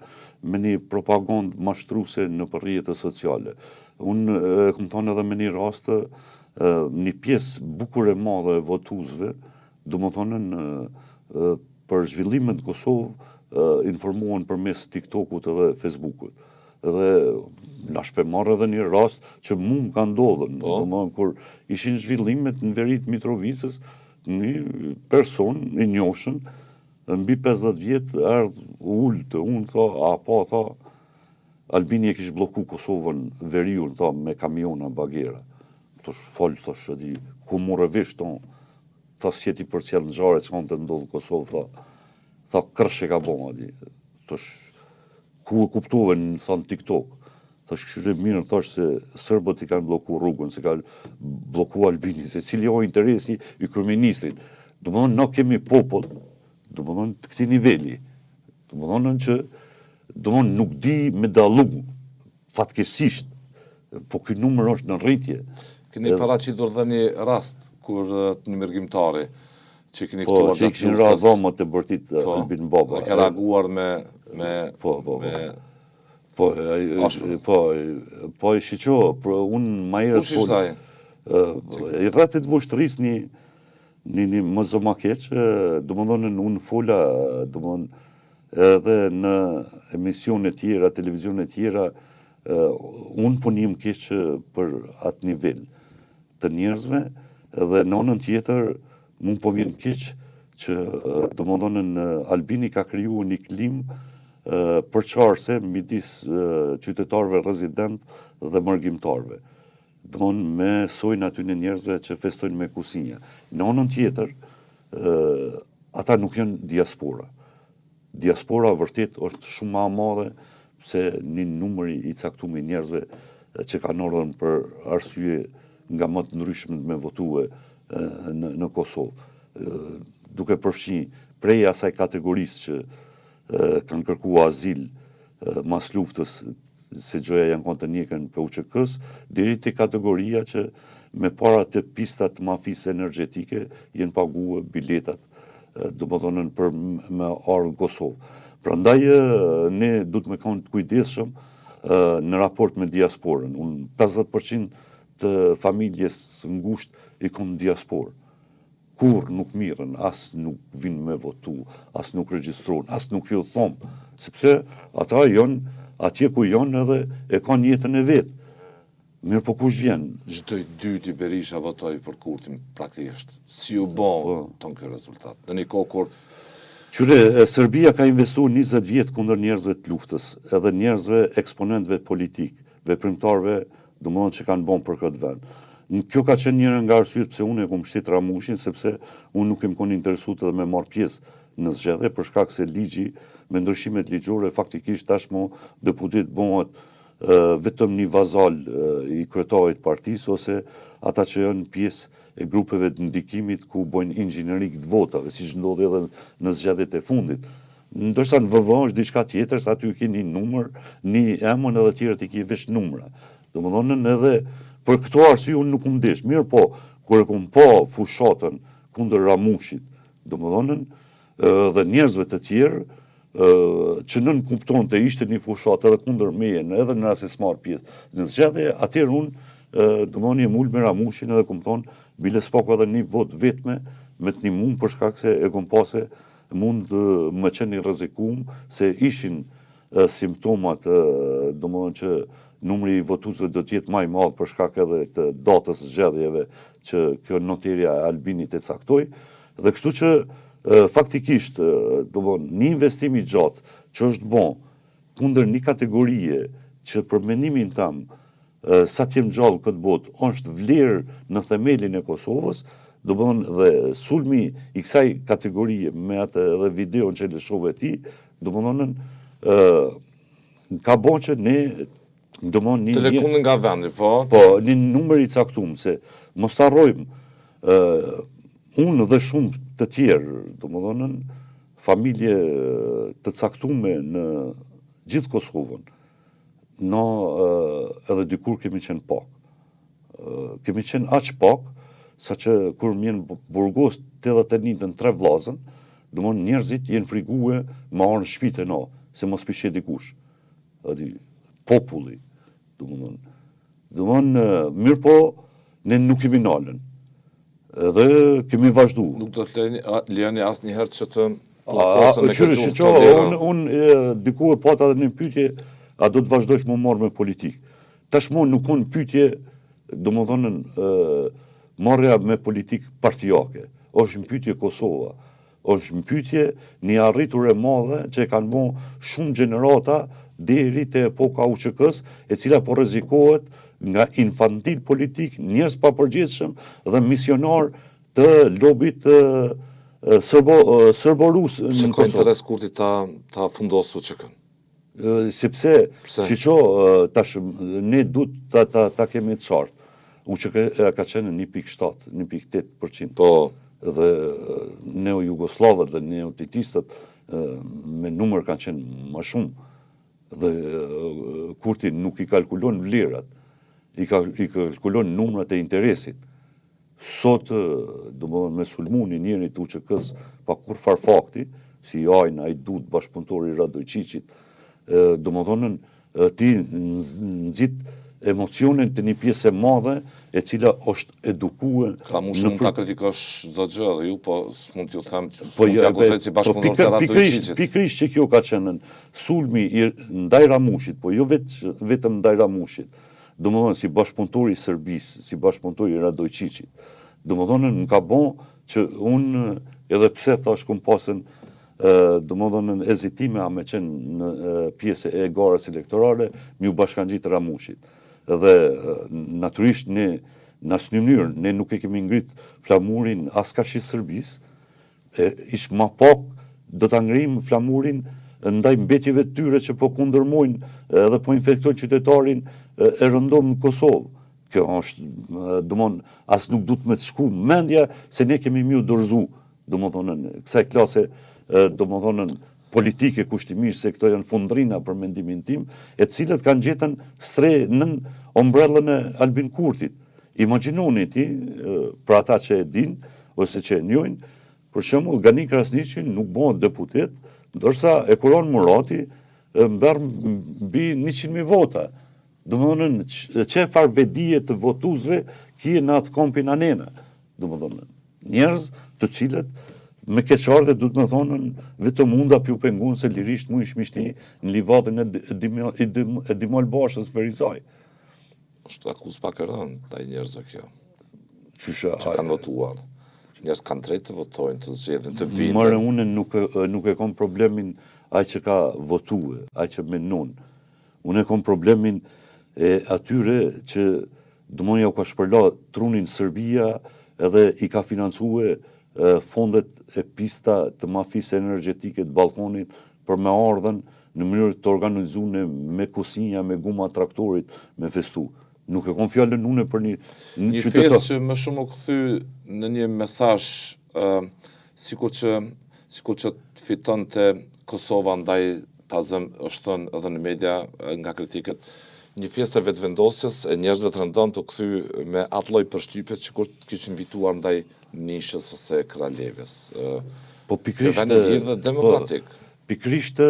me një propagandë mashtruese në rrjetet sociale. Unë e kam thënë edhe me një rast, një pjesë bukur e madhe e votuesve, domethënë për zhvillimet në Kosovë informuan përmes TikTokut edhe Facebookut. Dhe na shpemar edhe një rast që mu ka ndodhën, kur ishin zhvillimet në veri të Mitrovicës, një person i njohshëm mbi 50 vjet erdhi ulte, unë tha, Albini e kishte blloku Kosovën veriun, tha, me kamiona bagera. Thosh fol, thosh, ku morë vesh ton, tha sjeti për cjell në zhare çka të ndodh në Kosovë, tha kërsh e ka bon aty. Thosh ku e kuptuan, thon TikTok. Thash kështu mirë, thash se serbët i kanë blloku rrugën, se kanë blloku Albini, se cili o interesi i kryeministrit. Domethënë ne kemi popull, domethënë të këtij niveli. Domethënë që nuk di me dallu fatkeqësisht, po ky numër është në rritje. Keni paraqitur dhe një rast kur një mërgjimtari që keni Po, që i kishin ra dhomët e bërtit Albin Baba. Ka reaguar me Po, e shiqo, unë ma herë kush ishte ai? I rratit vushtëris një më zoma keqë, do më dhonën unë fola, do më dhonën edhe në emisione tjera, televizione tjera, unë punim keqë për atë nivel të njerëzve, edhe në anën tjetër, mund po vjen keq që do më dhonën Albini ka kriju një klim përqarse midis qytetarëve rezident dhe mërgjimtarëve. Do me sojnë aty në njerëzve që festojnë me kusinja. Në anën tjetër, ata nuk janë diaspora. Diaspora vërtet është shumë ma madhe se një numëri i caktuar i njerëzve që kanë ardhur për arsye nga më të ndryshme me votue në Kosovë. Duke përfshi prej asaj kategorisë që kanë kërkuar azil mas luftës se gjoja janë kontë njekën për UÇK-s, deri te kategoria që me para të pistat mafisë energjetike jenë paguar biletat, do më thonën për me ardhur në Kosovë. Prandaj ne duhet me kanë të kujdesshëm në raport me diasporën. Unë 50% të familjes ngushtë i kom diasporë. Kur nuk mirën, as nuk vinë me votu, as nuk regjistrojnë, as nuk ju thomë, sepse ata janë atje ku janë edhe e kanë jetën e vetë. Mirë po kush vjen? Çdo i dyti Berisha votoi për Kurtin praktikisht. Si u bën ton ky rezultat? Në një kohë kur Qyre, Serbia ka investuar 20 vjet kundër njerëzve të luftës, edhe njerëzve eksponentëve politik, veprimtarëve, domethënë që kanë bën për këtë vend. Kjo ka qenë njëra nga arsyet pse unë e kam shtit Ramushin, sepse unë nuk kem qenë interesuar edhe me marr pjesë në zgjedhje për shkak se ligji me ndryshimet ligjore faktikisht tashmë deputet bëhet vetëm një vazal i kryetarit partisë ose ata që janë pjesë e grupeve të ndikimit ku bojnë inxhinierik të votave, siç ndodhi edhe në zgjedhjet e fundit. Ndoshta në VV është diçka tjetër, se aty ke një numër, një emër edhe tjerët i ke veç numra. Domethënë edhe për këto arsye unë nuk ndesh. Mirë po, kur e kam pa fushatën kundër Ramushit, domethënë dhe njerëzve të tjerë që nën kupton të ishte një fushat edhe kundër meje, edhe në rast se s'marr pjesë në zgjedhje, atëherë unë domethënë jam ul me Ramushin edhe kupton bile s'pako edhe një vot vetme me të një mund për shkak se e kom pase mund më qenë i rrezikum se ishin simptomat domethënë që numri i votuesve do të jetë më i madh për shkak edhe të datës së zgjedhjeve që kjo noterja e Albinit e caktoi dhe kështu që faktikisht domethënë një investim i gjatë që është bën kundër një kategorie që për mendimin tam sa të jem gjallë këtë botë është vlerë në themelin e Kosovës, domethënë dhe sulmi i kësaj kategorie me atë edhe videon që lëshove ti, domethënë ka bën që ne domethënë të lëkundën nga vendi, po një numër i caktuar se mos harrojmë unë dhe shumë të tjerë, domethënë familje të caktuar në gjithë Kosovën. Edhe dikur kemi qenë pak. Kemi qenë aq pak, sa që kur mjen burgos 81-ën 3 vllazën, domthon njerëzit jenë frikue me arnë shtëpitë na, se mos pishe dikush. Populli, domthon mirë po, ne nuk kemi nalën. Edhe kemi vazhdu. Nuk do të lejoni asnjëherë që të unë dikur pata edhe një pyetje, a do të vazhdojsh më marrë me politikë. Tashmë nuk kanë pyetje, domethënë marrja me politikë partijake. Është një pyetje Kosova. Është një pyetje një arritur e madhe që e kanë bën shumë gjenerata deri te epoka UÇK-s, e cila po rrezikohet nga infantil politik, njerëz pa përgjithshëm dhe misionar të lobit serbo-rus në Kosovë. Ka interes Kurti ta fundosë UÇK-n. Sepse shiqo tash ne duhet ta kemi të qartë. UÇK ka qenë 1.7, 1.8%. Po. Dhe neo-jugoslavët dhe neo-titistët me numër kanë qenë më shumë. Dhe Kurti nuk i kalkulon vlerat, i kalkulon numrat e interesit. Sot, domethënë me sulmuni njëri të UÇK-s pa kur far fakti, si Ajna, ai Dut, bashkëpunëtori i Radojčićit, domethënë ti nxit emocionin të një pjesë e madhe e cila është edukuar Ka mund ta kritikosh çdo gjë dhe ju, po s'mund t'ju them, Po s'mund t'ja akuzoj si bashkëpunëtor të Radojčićit. Pikërisht që kjo ka qenë sulmi ndaj Ramushit, po jo vetëm ndaj Ramushit. Domethënë si bashkëpunëtori i Serbisë, si bashkëpunëtori i Radojčićit. Domethënë më ka bën që unë edhe pse thash kum pasën domethënë ezitime a me qenë në pjesë e garës elektorale, mi u bashkangjit Ramushit. Dhe natyrisht ne në asnjë mënyrë ne nuk e kemi ngrit flamurin as kaq i Serbisë, ish ma pak do ta ngrim flamurin ndaj mbetjeve të tyre që po kundërmojnë edhe po infektojnë qytetarin e rëndom në Kosovë. Kjo është, domthon, as nuk duhet me të shku mendja se ne kemi mju dorëzu, domethënë kësaj klase, domethënë politike kushtimisht se këto janë fundrina për mendimin tim, e cilët kanë gjetën stre nën ombrellën e Albin Kurtit. Imagjinoni ti, për ata që e din ose që e njohin, për shembull Gani Krasniqi nuk bëhet deputet, ndërsa Ekuron Murati mber mbi 100.000 vota. Domethënë çfarë vedije të votuesve kije në atë kompin anena. Domethënë njerëz të cilët me keqardhje duhet me thonën vetëm munda pju pengun se lirisht mu ish mishti në livadin e Dimol Bashës Ferizaj. Është akuz pak e rënd ndaj njerëzve kjo. Që kanë votuar. Njerëz kanë drejt të votojnë, të zgjedhin, të vinë. Mëre unë nuk e kom problemin ai që ka votue, ai që menon. Unë e kom problemin e atyre që domosdoshmë u ka shpërla trunin Serbia edhe i ka financue fondet e pista të mafisë energjetike të Ballkanit për me ardhen në mënyrë të organizuar me kusinja, me guma traktorit, me festu. Nuk e kom fjalën unë për një qytetar që më shumë u kthy në një mesazh sikur që të fitonte Kosova ndaj tazëm është thënë edhe në media nga kritikët, një fjestë vetvendosjes e njerëzve të rëndom të kthy me atë lloj përshtypje që kur të kishin vituar ndaj Nishës ose Kralevës. Po pikrisht dhe demokratik. Pikrisht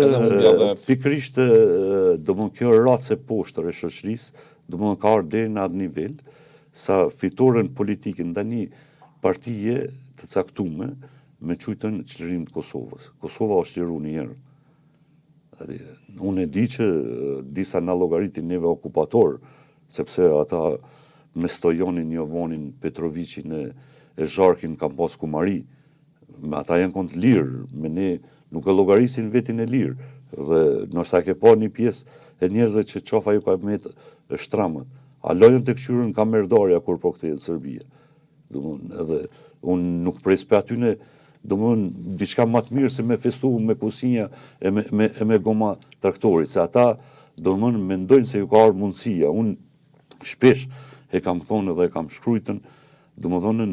domon kjo racë poshtër e shoqërisë, domon ka ardhur deri në atë nivel sa fitoren politike ndaj një partije të caktuar me çujtën çlirim të Kosovës. Kosova është liru një herë. Unë e di që disa na llogaritin neve okupator, sepse ata me Stojanin, Jovonin, Petrovicin e Zharkin kanë pas kumari. Me ata janë kont lirë, me ne nuk e llogarisin vetin e lirë. Dhe ndoshta ke pa një pjesë e njerëzve që çofa ju ka me shtramët. A lojën të këshyrën kamerdarja kur po kthehet Serbia. Domthon edhe unë nuk pres për atyne domthon diçka më të mirë se me festu me kusinja e me goma traktorit, se ata domthon mendojnë se ju ka ardhur mundësia. Unë shpesh e kam thonë edhe e kam shkruajtën, domethënë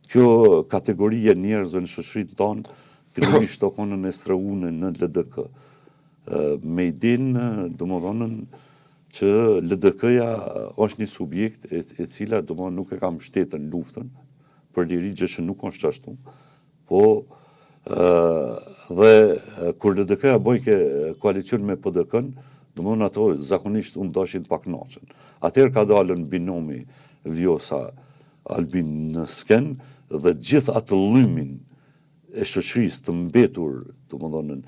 kjo kategoria njerëzve në shoqërinë tonë fillimisht tokonën e strehune në LDK. Me idenë domethënë që LDK-ja është një subjekt e cila domethënë nuk e ka mbështetur në luftën për liri, gjë që nuk është ashtu. Po dhe kur LDK-ja bojke koalicion me PDK-n, domethënë ato zakonisht u ndoshin pak naçën. Atëherë ka dalën binomi Vjosa Albin në sken dhe gjithë atë llymin e shoqërisë të mbetur, domethënë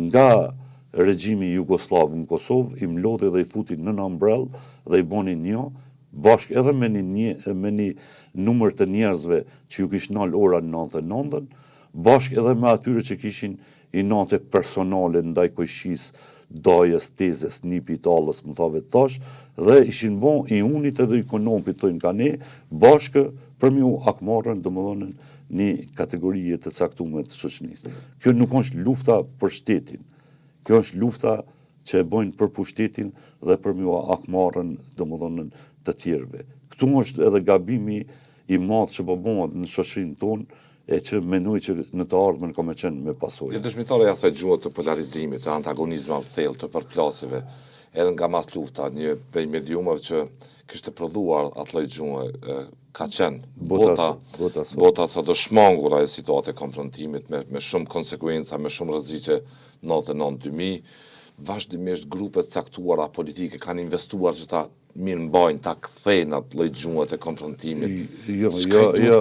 nga regjimi Jugoslav në Kosovë, i mlodhi dhe i futi në ambrell dhe i boni një bashkë edhe me një numër të njerëzve që ju kishin nal ora 99, bashkë edhe me atyre që kishin inate personale ndaj Kojshisë, Dajës, Tezës, Nipi, Tallës, më thave të tash, dhe ishin bon i unit edhe i konopit tojnë ka ne, bashkë për mju akmarën, domethënë një kategorie të caktuar të shoqërisë. Kjo nuk është lufta për shtetin. Kjo është lufta që e bojnë për pushtetin dhe për mju akmarën, domethënë të tjerëve. Këtu është edhe gabimi i madh që po bëhet në shoqërinë tonë, e që menoj që në të ardhmen ka me qenë me pasojë. Dëshmitare asaj gjuhë të polarizimit, të antagonizmit të thellë, të përplasjeve, edhe nga mas lufta, një prej mediumëve që kishte prodhuar atë lloj gjuhë, ka qenë Bota bota sa të shmangura e situatë e konfrontimit me shumë konsekuenca, me shumë rreziqe 99-2000, vazhdimisht grupet caktuara politike kanë investuar që ta mirë mbajnë, ta kthejnë atë lloj gjuhët e konfrontimit.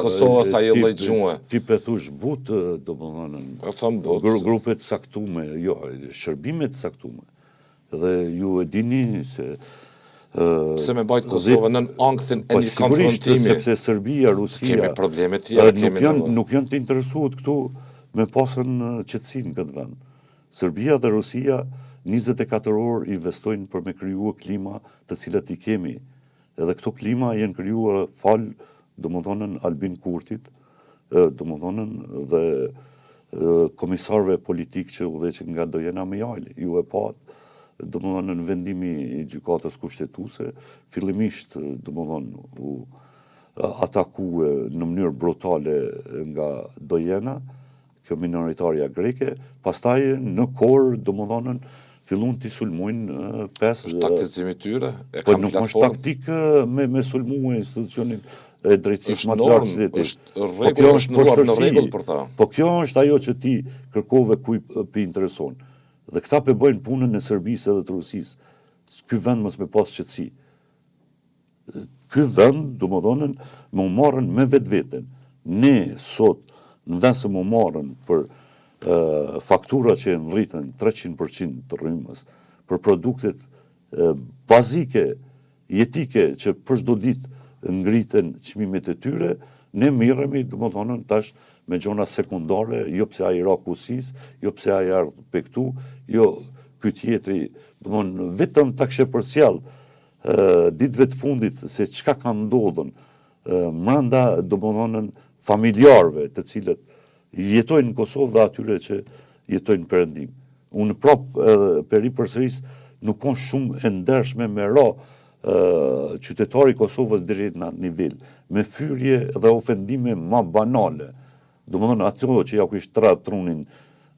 Kosova sa jo lloj gjuhë. Ti pethush butë, domethënë. Po them butë. Grupet caktume, jo, shërbimet caktume. Dhe ju e dini se pse me bajt Kosovën në ankthin e një konfrontimi. Sepse Serbia, Rusia kemi probleme tjera, nuk janë të interesuar këtu me pasën qetësinë këtë vend. Serbia dhe Rusia 24 orë investojnë për me krijuar klima të cilat i kemi. Edhe këto klima janë krijuar fal, domethënë Albin Kurtit, domethënë dhe komisarëve politik që udhëheqën nga Dojana Mijali. Ju e pat, domethënë në vendimi i gjykatës kushtetuese, fillimisht domethënë u atakue në mënyrë brutale nga Dojana, kjo minoritarja greke, pastaj në korë domethënë fillun t'i sulmojnë pesë. Është taktizimi tyre? Po nuk është taktik me sulmu institucionin e drejtësisë më të lartë shtetit. Është në rregull për ta. Po kjo është ajo që ti kërkove kuj për intereson. Dhe këta për bëjnë punën e Serbisë edhe të Rusisë. Ky vend mos me pas qetësi. Ky vend, domethënë, më marrën me vetveten. Ne sot, në vend se më marrën për faktura që në rritën 300% të rrymës, për produktet bazike, jetike, që për çdo ditë ngriten çmimet e tyre, ne mirëmi, domethënë tash me gjona sekundare, jo pse ai ra kusis, jo pse ai ardh pe këtu, jo ky tjetri, domethënë vetëm ta kishe përcjell ditëve të fundit se çka ka ndodhur brenda domethënë familjarëve, të cilët jetojnë në Kosovë dhe atyre që jetojnë në Perëndim. Unë peri përsëris nuk kanë shumë e ndershme me ra qytetari i Kosovës deri në atë nivel, me fyrje dhe ofendime më banale. Domethënë ato që ja kish trunin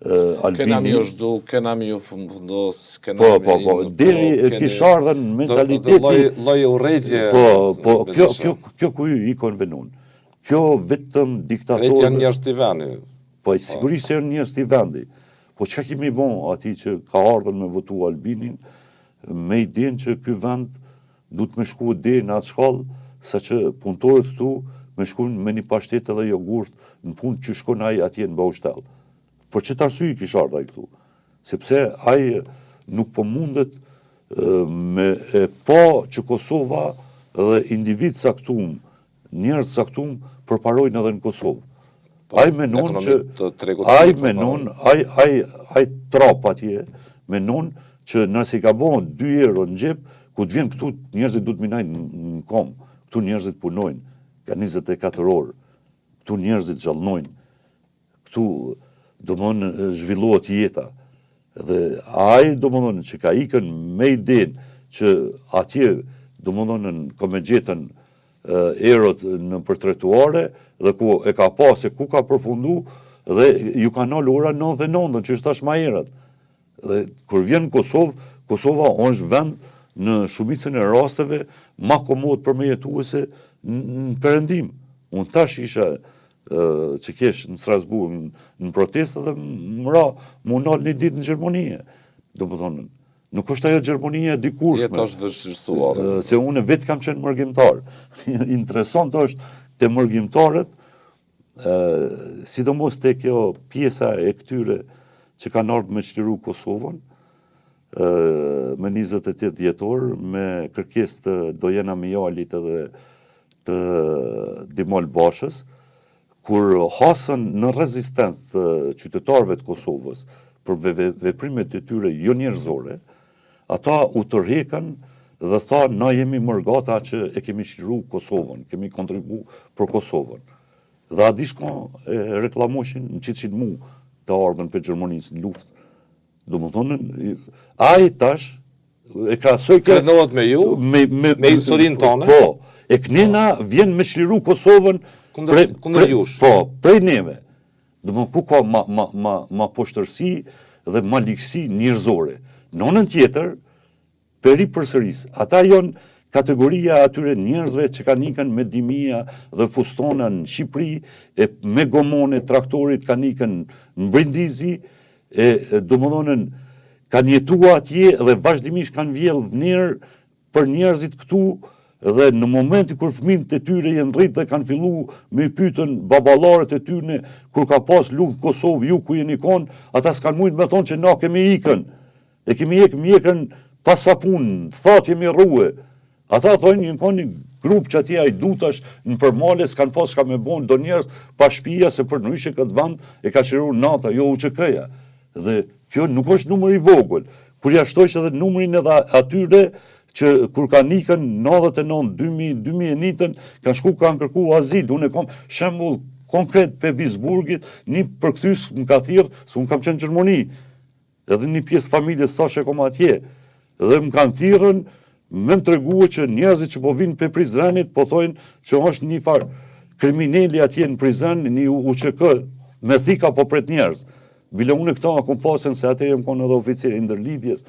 Albini. Kena mi u zhdu, kena mi u fundos, kena mi... Po, deri kish ardhen mentaliteti... Lloj urrëtie. Po, kjo ku i konvenon. Kjo vetëm diktatorë... Rejtë janë njerëz të vendi. Po, sigurisht janë njerëz të vendi. Po, çka kemi bon ati që ka ardhur me votu Albinin, me idenë që ky vend du të me shku deri në atë shkallë, sa që punëtorët këtu me shkun me një pashtet edhe jogurt në punë që shkon ai atje në Baushtel. Por që të arsye kish ardhur ai këtu? Sepse ai nuk po mundet me po që Kosova dhe individ saktum, njerëz saktum përparojnë edhe në Kosovë. Ai menon që ai trop atje menon që nëse ka bën 2 euro në xhep, ku të vjen këtu njerëzit duhet minajnë në kom. Këtu njerëzit punojnë ka 24 orë. Këtu njerëzit gjallnojnë. Këtu domthon zhvillohet jeta. Dhe ai domthon që ka ikën me idenë që atje domthon në komegjetën erot në për tretuare dhe ku e ka pa se ku ka përfundu dhe ju ka nal ora 99 që është tash më herët. Dhe kur vjen Kosovë, Kosova është vend në shumicën e rasteve më komod për me jetuese në Perëndim. Unë tash isha që kesh në Strasburg në protestë dhe më ra më nal një ditë në Gjermani. Domethënë nuk është ajo Gjermania e dikurshme. Jeta është vështirësuar. Se unë vetë kam qenë mërgjimtar. Interesant është te mërgjimtarët, sidomos te kjo pjesa e këtyre që kanë ardhur me çliru Kosovën, me 28 dhjetor, me kërkesë të Dojana Mijalit edhe të Dimol Bashës, kur hasën në rezistencë të qytetarëve të Kosovës për veprimet e tyre jo njerëzore, ata u tërheqën dhe tha na jemi mërgata që e kemi çliru Kosovën, kemi kontribu për Kosovën. Dhe a di shko e reklamoshin në qitë mu të ardhen për Gjermanisë në luftë. Domethënë, ai tash e krahasoi krenohet me ju, me historinë tonë. Po, e knena vjen me çliru Kosovën kundër jush. Po, prej neve. Domethënë ku ka ma poshtërsi dhe ma ligësi njerëzore. Në anën tjetër, peri përsëris, ata janë kategoria atyre njerëzve që kanë ikën me dimia dhe fustona në Shqipëri, e me gomone traktorit kanë ikën në Brindizi, e domethënë kanë jetuar atje dhe vazhdimisht kanë vjell vnerë për njerëzit këtu, dhe në momenti kur fëmijët e tyre janë rrit dhe kanë fillu me i pyetën baballarët e tyre kur ka pas luftë Kosovë, ju ku jeni kon, ata s'kan mujt me thonë që na kemi ikën. E kemi ikën pas sapun, thatë jemi rrue. Ata thonë një kon një grup që atje ajdutash në përmale s'kan pas ka me bon do njerëz pa shtëpia se për nyshe këtë vend e ka shëruar nata, jo UÇK-ja. Dhe kjo nuk është numër i vogël. Kur ja shtojsh edhe numrin edhe atyre që kur kanë ikën 99, 2000, 2001 kanë shku kanë kërku azil. Unë e kam shembull konkret pe Visburgit, një përkthys më ka thirrë, se unë kam qenë në Gjermani. Edhe një pjesë familjes tash e kam atje. Dhe më kanë thirrën me më treguar që njerëzit që po vinë pe Prizrenit po thonë që është një farë kriminali atje në Prizren, një UÇK me thika po pret njerëz. Bile unë këto akum pasën se atëherë më konë edhe oficir i ndërlidhjes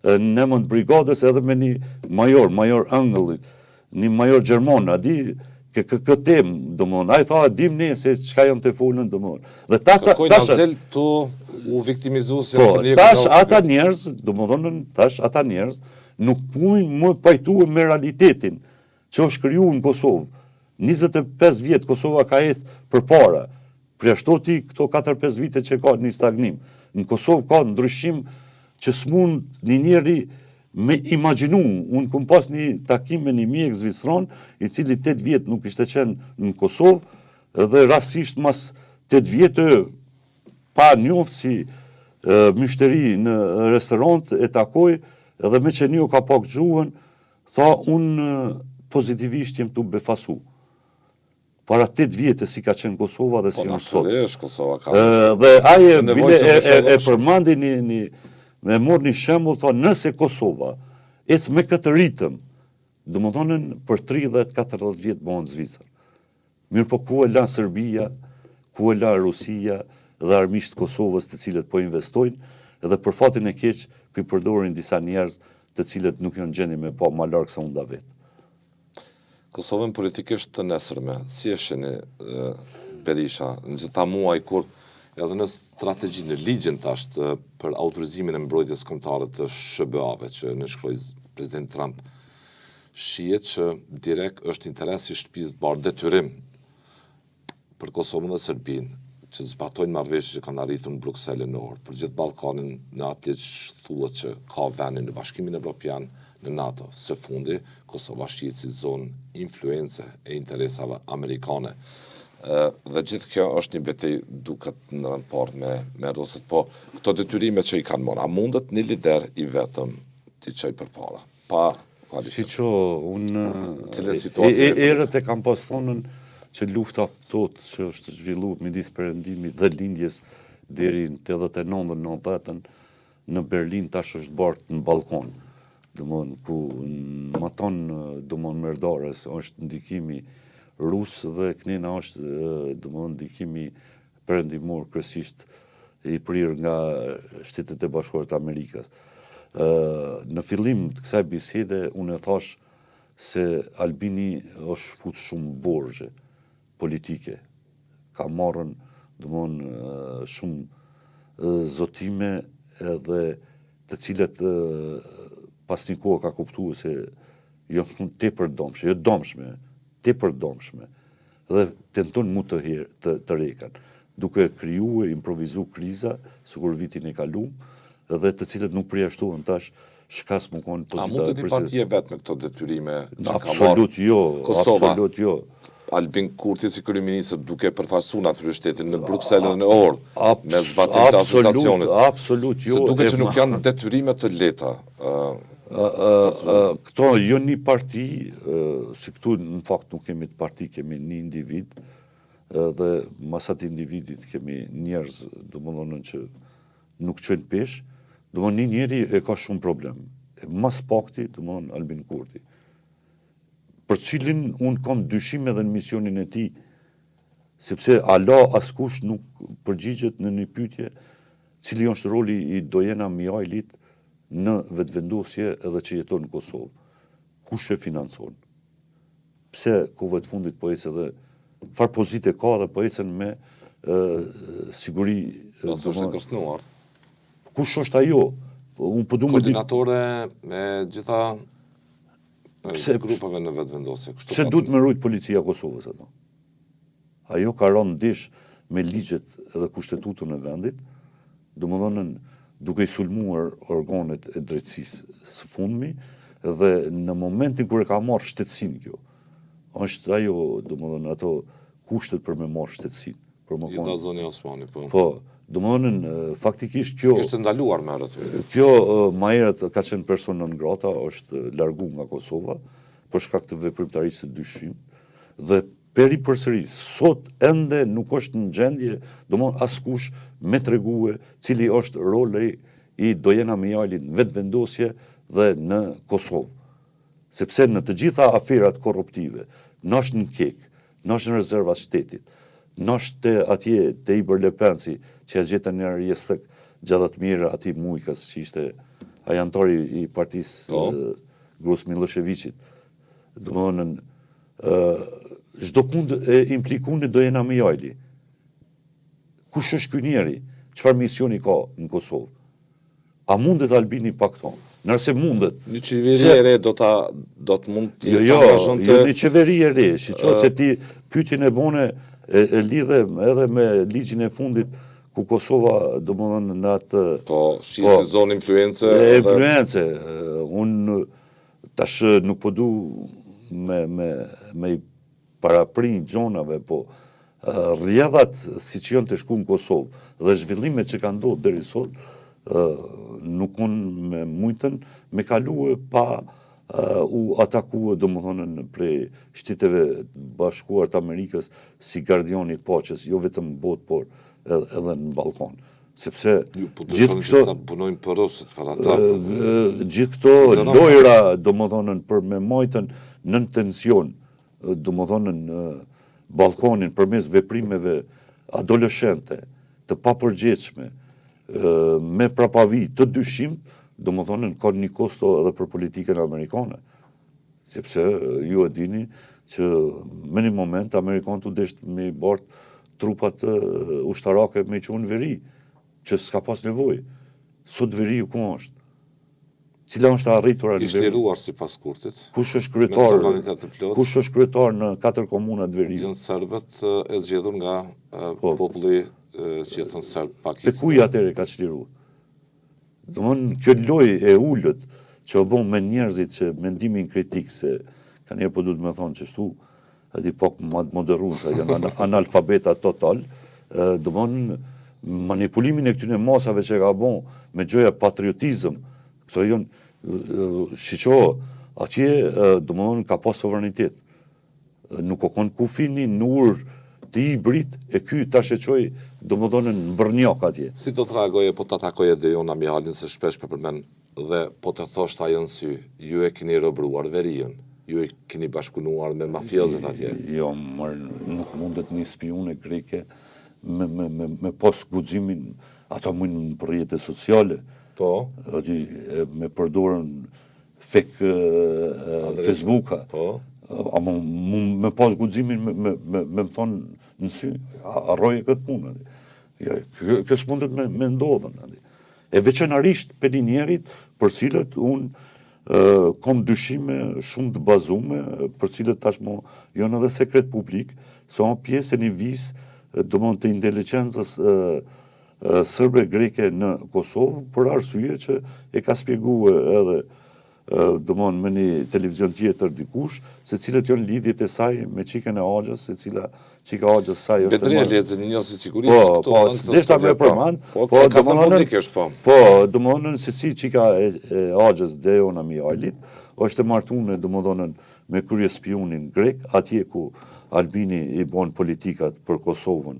në emën të brigadës edhe me një major Angëllit, një major Gjermon, a di këtë temë, domthonë, ai tha dim ne se çka janë të folën domthonë. Dhe kërkojnë azil tu u viktimizu se tash ata njerëz, domthonë tash ata njerëz nuk pujnë më pajtuar me realitetin që është krijuar në Kosovë. 25 vjet Kosova ka ecë përpara. Përjashtoti këto 4-5 vite që ka një stagnim. Në Kosovë ka ndryshim që s'mund një njeri me imagjinu. Unë kom pas një takim me një mjek zvicran, i cili 8 vjet nuk ishte qenë në Kosovë, dhe rastisht mas 8 vjetë pa njoft si myshteri në restorant e takoj, edhe me që një ka pak gjuhën, tha unë pozitivisht jem të befasu. Para 8 vjetë si ka qenë Kosova dhe si në sot. Dhe aje e përmandi me mor një shembull, tha nëse Kosova ecë me këtë ritëm, domethënë për 30-40 vjet bëhen Zvicër. Mirë po ku e la Serbia, ku e la Rusia dhe armiqtë të Kosovës të cilët po investojnë, edhe për fatin e keq pi përdorin disa njerëz të cilët nuk janë gjendje me pa më larg se unda vetë. Kosovën politikisht të nesërme, si e shihni Berisha në gjitha muaj kur edhe në strategjinë, në ligjin tash për autorizimin e mbrojtjes kombëtare të SBA-ve që nënshkroi president Trump, shihet që direkt është interesi i shtëpisë të bardhë detyrim për Kosovën dhe Serbinë që zbatojnë marrëveshjet që kanë arritur në Bruksel në orë, për gjithë Ballkanin në atë që thuhet që ka vende në Bashkimin Evropian, në NATO. Së fundi, Kosova shihet si zonë influence e interesave amerikane. Dhe gjithë kjo është një betejë duket në rëndpart me rusët, po këto detyrime që i kanë marrë, a mundet një lider i vetëm t'i çoj përpara, pa koalicion? Si që unë erët e kam pas thonën që lufta ftohtë që është zhvilluar midis perëndimit dhe lindjes deri në 89-90 në Berlin tash është bartë në balkon. Domthon ku më tonë domthon merdarës është ndikimi rus dhe kënina është domthon ndikimi perëndimor kryesisht i prirë nga Shtetet e Bashkuara të Amerikës. Në fillim të kësaj bisede unë e thash se Albini është fut shumë borxhe politike. Ka marrën domthon shumë zotime edhe të cilët pas një kohë ka kuptuar se janë tepër domshme, jo domshme, tepër domshme, dhe tenton mu të rekan, duke krijuar, improvizuar kriza, sikur vitin e kaluar, dhe të cilët nuk përjashtohen tash shkas më konë pozita. A mund të një partije vetë me këto detyrime që ka marrë absolut jo, Kosova? Absolut jo. Albin Kurti si kryeministër duke përfaqësuar natyrisht shtetin në Bruksel dhe në orë me zbatim të asociacionit. Absolut jo. Se duket që nuk janë detyrime të lehta. Këto jo një parti, si këtu në fakt nuk kemi të parti, kemi një individ, dhe masat individit kemi njerëz, domethënë që nuk çojnë pesh, domethënë një njeri e ka shumë problem. Mas pakti, domethënë Albin Kurti, për cilin unë kam dyshime edhe në misionin e tij, sepse ala askush nuk përgjigjet në një pyetje cili është roli i Dojena Mihajlit në vetëvendosje edhe që jeton në Kosovë. kush e financon. Pse kohëve të fundit po ecë edhe farë pozite ka dhe po ecën me siguri. Nësë është e kërcënuar. Kush është ajo? Unë po du me di Koordinatore me gjitha grupeve në vetëvendosje. pse duhet me rujt policia Kosovës ato. Ajo ka rënë ndish me ligjet edhe kushtetutën e vendit, domethënë duke i sulmuar organet e drejtësisë së fundmi dhe në momentin kur e ka marrë shtetësinë kjo. Është ajo, domethënë ato kushtet për me marrë shtetësinë, për më Gjitha zoni Osmani, po. Po, domethënë faktikisht kjo Kishte ndaluar më herët. kjo më herët ka qenë person non grata, është largu nga Kosova për shkak të veprimtarisë së dyshim dhe përsëri sot ende nuk është në gjendje domthonjë askush me tregue cili është roli i Dojana Mijalit në vetëvendosje dhe në Kosovë. Sepse në të gjitha aferat korruptive, nash në kek, nash në rezervat shtetit, nash të atje të Ibër Lepenci, që e gjetën një rjesëk gjadat mire ati Mujkas, që ishte ajantori i partisë Grus Miloševićit. Domthonën çdo kund e implikun në Dojana Mijali. Kush është ky njeri? Çfarë misioni ka në Kosovë? A mundet Albini pa këto? Nëse mundet. Një qeveri e re do të mund të Jo, një qeveri e re, se ti pyetjen e bone e lidhe edhe me ligjin e fundit ku Kosova domethënë në atë shisi zonë influencë. Influencë. Unë tash nuk po du me i paraprinj gjonave, po rrjedhat si që janë të shku në Kosovë dhe zhvillimet që kanë ndodhur deri sot nuk unë me mujtën me kalue pa u atakue domethënë prej Shteteve Bashkuar të Amerikës si gardioni i paqes, jo vetëm në botë, por edhe në Ballkan. Sepse gjithë këto punojnë për rusët para ta. Gjithë këto lojra domethënë për me majtën nën tension, domethënë në Ballkanin përmes veprimeve adoleshente, të papërgjegjshme, me prapavi të dyshim, domethënë ka një kosto edhe për politikën amerikane. Sepse ju e dini që me një moment Amerikanët u desht me bart trupat ushtarake me qunë veri, që s'ka pas nevojë. Sot veri ku është? Cila është arritur a Ishtë liruar si pas kurtit. Kush është kryetar në 4 komuna të Verisë? Janë serbët e zgjedhur nga populli që jetën serb Pakistan. Te kuj atëre ka çliruar? Domthonë kjo lojë e ulët që u bën me njerëzit që mendimin kritik se kanë po duhet më thonë që shtu aty pak moderuesa janë analfabeta total, domthonë manipulimin e këtyre masave që ka bën me gjoja patriotizëm. Këto janë shiqo, atje domthonë ka pas sovranitet. Nuk o kon kufini nur të i brit e ky tash e çoi domthonë në Brnjak atje. Si do të reagoje po të atakoje Dojana Mijalin se shpesh përmend dhe po të thoshte ajo në sy, ju e keni robëruar veriun, ju e keni bashkëpunuar me mafiozët atje. Jo, nuk mundet një spione greke me pas guximin, ata mundin për rrjetet sociale. Po. Me përdorën fake Facebooka. Po. Ama me pas guximin me më thonë në sy, arroje këtë punë. Kjo s'mundet me ndodhen. E veçanarisht për njerit për cilët unë kom dyshime shumë të bazume, për cilët tashmo janë edhe sekret publik, se janë pjesë e një visë domon të inteligjencës sërbe greke në Kosovë, për arsye që e ka spjeguar edhe domon me një televizion tjetër dikush, se cilët janë lidhjet e saj me çikën e Axhës, se cila çika e Axhës saj është. Bedria Lezë një njësi sigurisht. Po, deshta me përmend. Po, domthonë se si çika e Axhës Dojana Mijalit është e martuar domthonë me kryespionin grek, atje ku Albini i bën politikat për Kosovën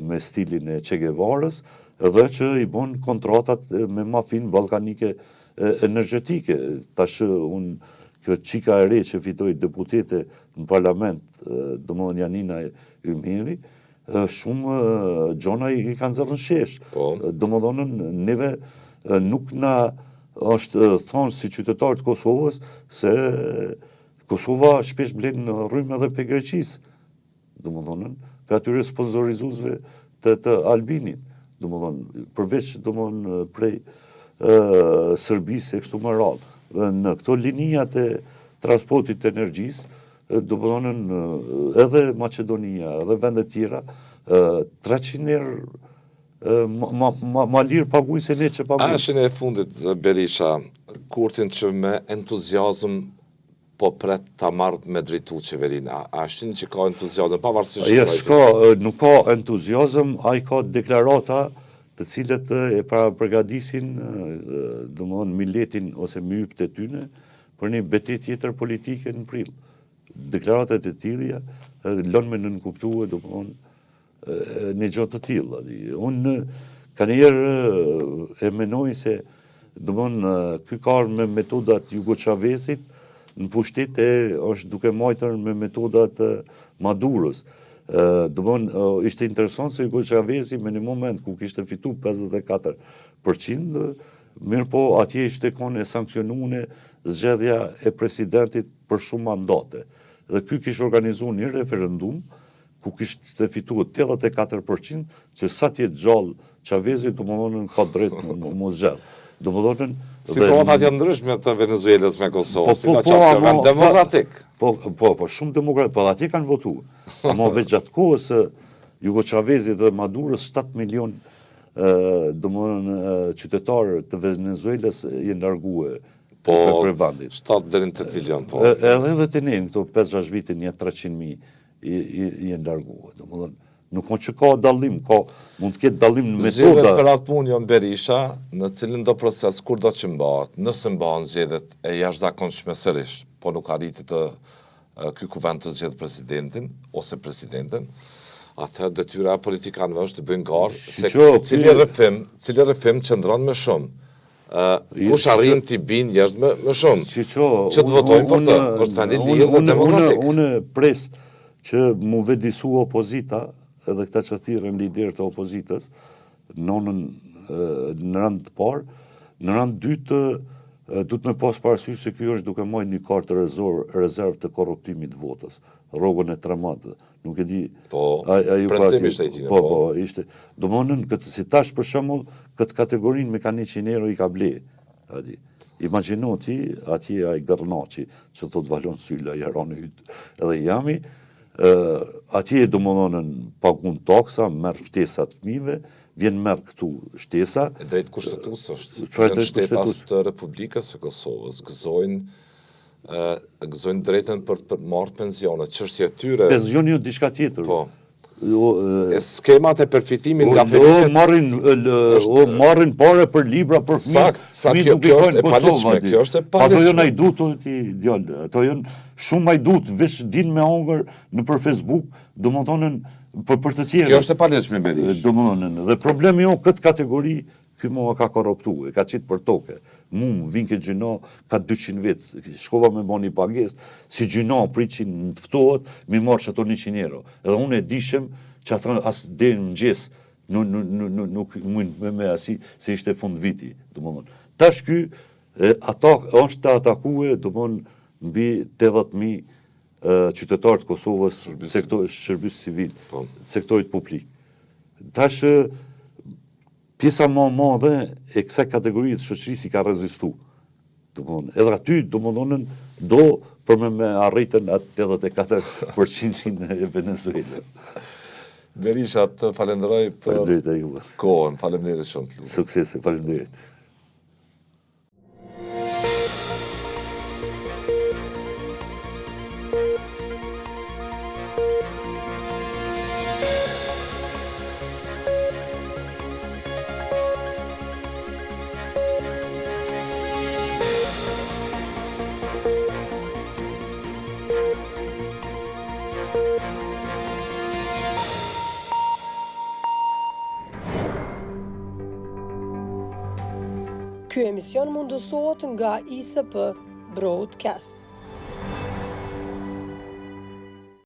me stilin e Che Guevarës dhe që i bën kontratat me mafin ballkanike energjetike. Tash kjo çika e re që fitoi deputete në parlament, domethënë Janina Ymiri, shumë gjona i kanë zërën shesh. Domethënë neve nuk na është thonë si qytetarë të Kosovës se Kosova shpesh blen rrymë edhe pe Greqisë, domethënë, për atyre sponsorizuesve të Albinit, domethënë, përveç domethënë prej Serbisë e kështu me radhë. Në këto linijat e transportit të energjisë, domethënë edhe Maqedonia, edhe vende tjera, 300 ma lirë paguaj se ne që paguaj. Ashin e fundit, Berisha, Kurtin që me entuziazm po pret ta marrë me drejtu qeverinë. A shin që ka entuziazm, pavarësisht Jo, nuk ka entuziazm, ai ka deklarata të cilët e përgatisin domethënë miletin ose mypët e tyne për një betejë tjetër politike në prill. Deklaratat e tilla lënë me nënkuptue domethënë një gjë të tillë. Unë kanjëherë e menoj se domethënë ky ka me metodat Hugo Chavezit në pushtet është duke majtër me metodat Maduros. Domethënë ishte interesant se Hugo Chavezi me një moment ku kishte fitu 54%, mirë po atje ishte kone sankcionune zgjedhja e presidentit për shumë mandate. Dhe ky kishte organizu një referendum ku kishte fitu 84% që sa tjetë gjallë Chavezi domethënë ka drejt më zgjedh. Domethënë situatat janë ndryshme të Venezuelës me Kosovë, si ta qafë demokratik. Po, shumë demokratik, po atje kanë votu. Ama veç gjatë kohës Hugo Chavezit dhe Maduros 7 milion domethënë qytetarë të Venezuelës janë largue për vendit. 7 deri në 8 milion, po. Edhe të ne, këto 5-6 vite një 300.000 janë largue. Domethënë nuk mund që ka dallim, mund të ketë dallim në metoda. Zgjedhjet për atë punë janë Berisha, në cilin do proces kur do që mbahet, nëse mbahen zgjedhjet e jashtëzakonshme sërish, po nuk arriti ky kuvend të zgjedhë presidentin ose presidenten, atëherë detyra e politikanëve është të bëjnë garë se cili rrëfim qëndron më shumë. Kush arrin t'i bin njerëz më shumë. Që të votojnë për të, është vendi lirë dhe demokratik. Unë pres që mu vedisu opozita, edhe këta që thirën lider të opozitës, në rënd të parë, në rënd dytë, du të me pas parasysh se kjo është duke majtë një kartë rezervë të korruptimit votës, rrogën e trematë, nuk e di... Po, premtimi ishte i tine, po. Po, ishte... Domthonën, si tash për shembull, këtë kategorinë me ka 100 euro i ka ble, adi. Imagjino ti, atje ai Gërnaçi, që thot Valon Sylla, jaroni hytë, edhe jami, atje domethënë pagun taksa, merr shtesat fëmijëve, vjen merr këtu shtesa. E drejt kushtetues është. Që shtetas të Republikës së Kosovës gëzojnë drejtën për të marrë pensione, çështja e tyre. Pensioni është diçka tjetër. Po. Skemat e përfitimit nga fëmijët marrin parë për libra për fëmijë. Sakt, kjo është e paligjshme, kjo është e paligjshme. Ato janë ajdut ti djalë, ato janë shumë ajdut, veç din me hongër në për Facebook, domethënë për të tjerë. Kjo është e paligjshme Berisha. Domethënë, dhe problemi jo këtë kategori ky mua ka korruptuar, ka qitë për toke. Mu vin ke gjino ka 200 vjet, shkova me bani pagesë, si gjino pritin të ftohet, mi marrë ato 100 euro. Edhe unë e dishem që atë as deri në mëngjes nuk mund me asi se ishte fund viti, domethënë. Tash ky është të atakue, domethënë mbi 80.000 qytetarë të Kosovës, shërbës civil, sektorit publik. Tash pjesa më e madhe e kësaj kategorie të shoqërisë ka rezistu. Domethënë, edhe aty domethënë do për me arritën atë 84% e Venezuelës. Berisha, të falenderoj për kohën. Faleminderit shumë të lutem. Suksese, faleminderit. Ky emision mundësohet nga ISP Broadcast.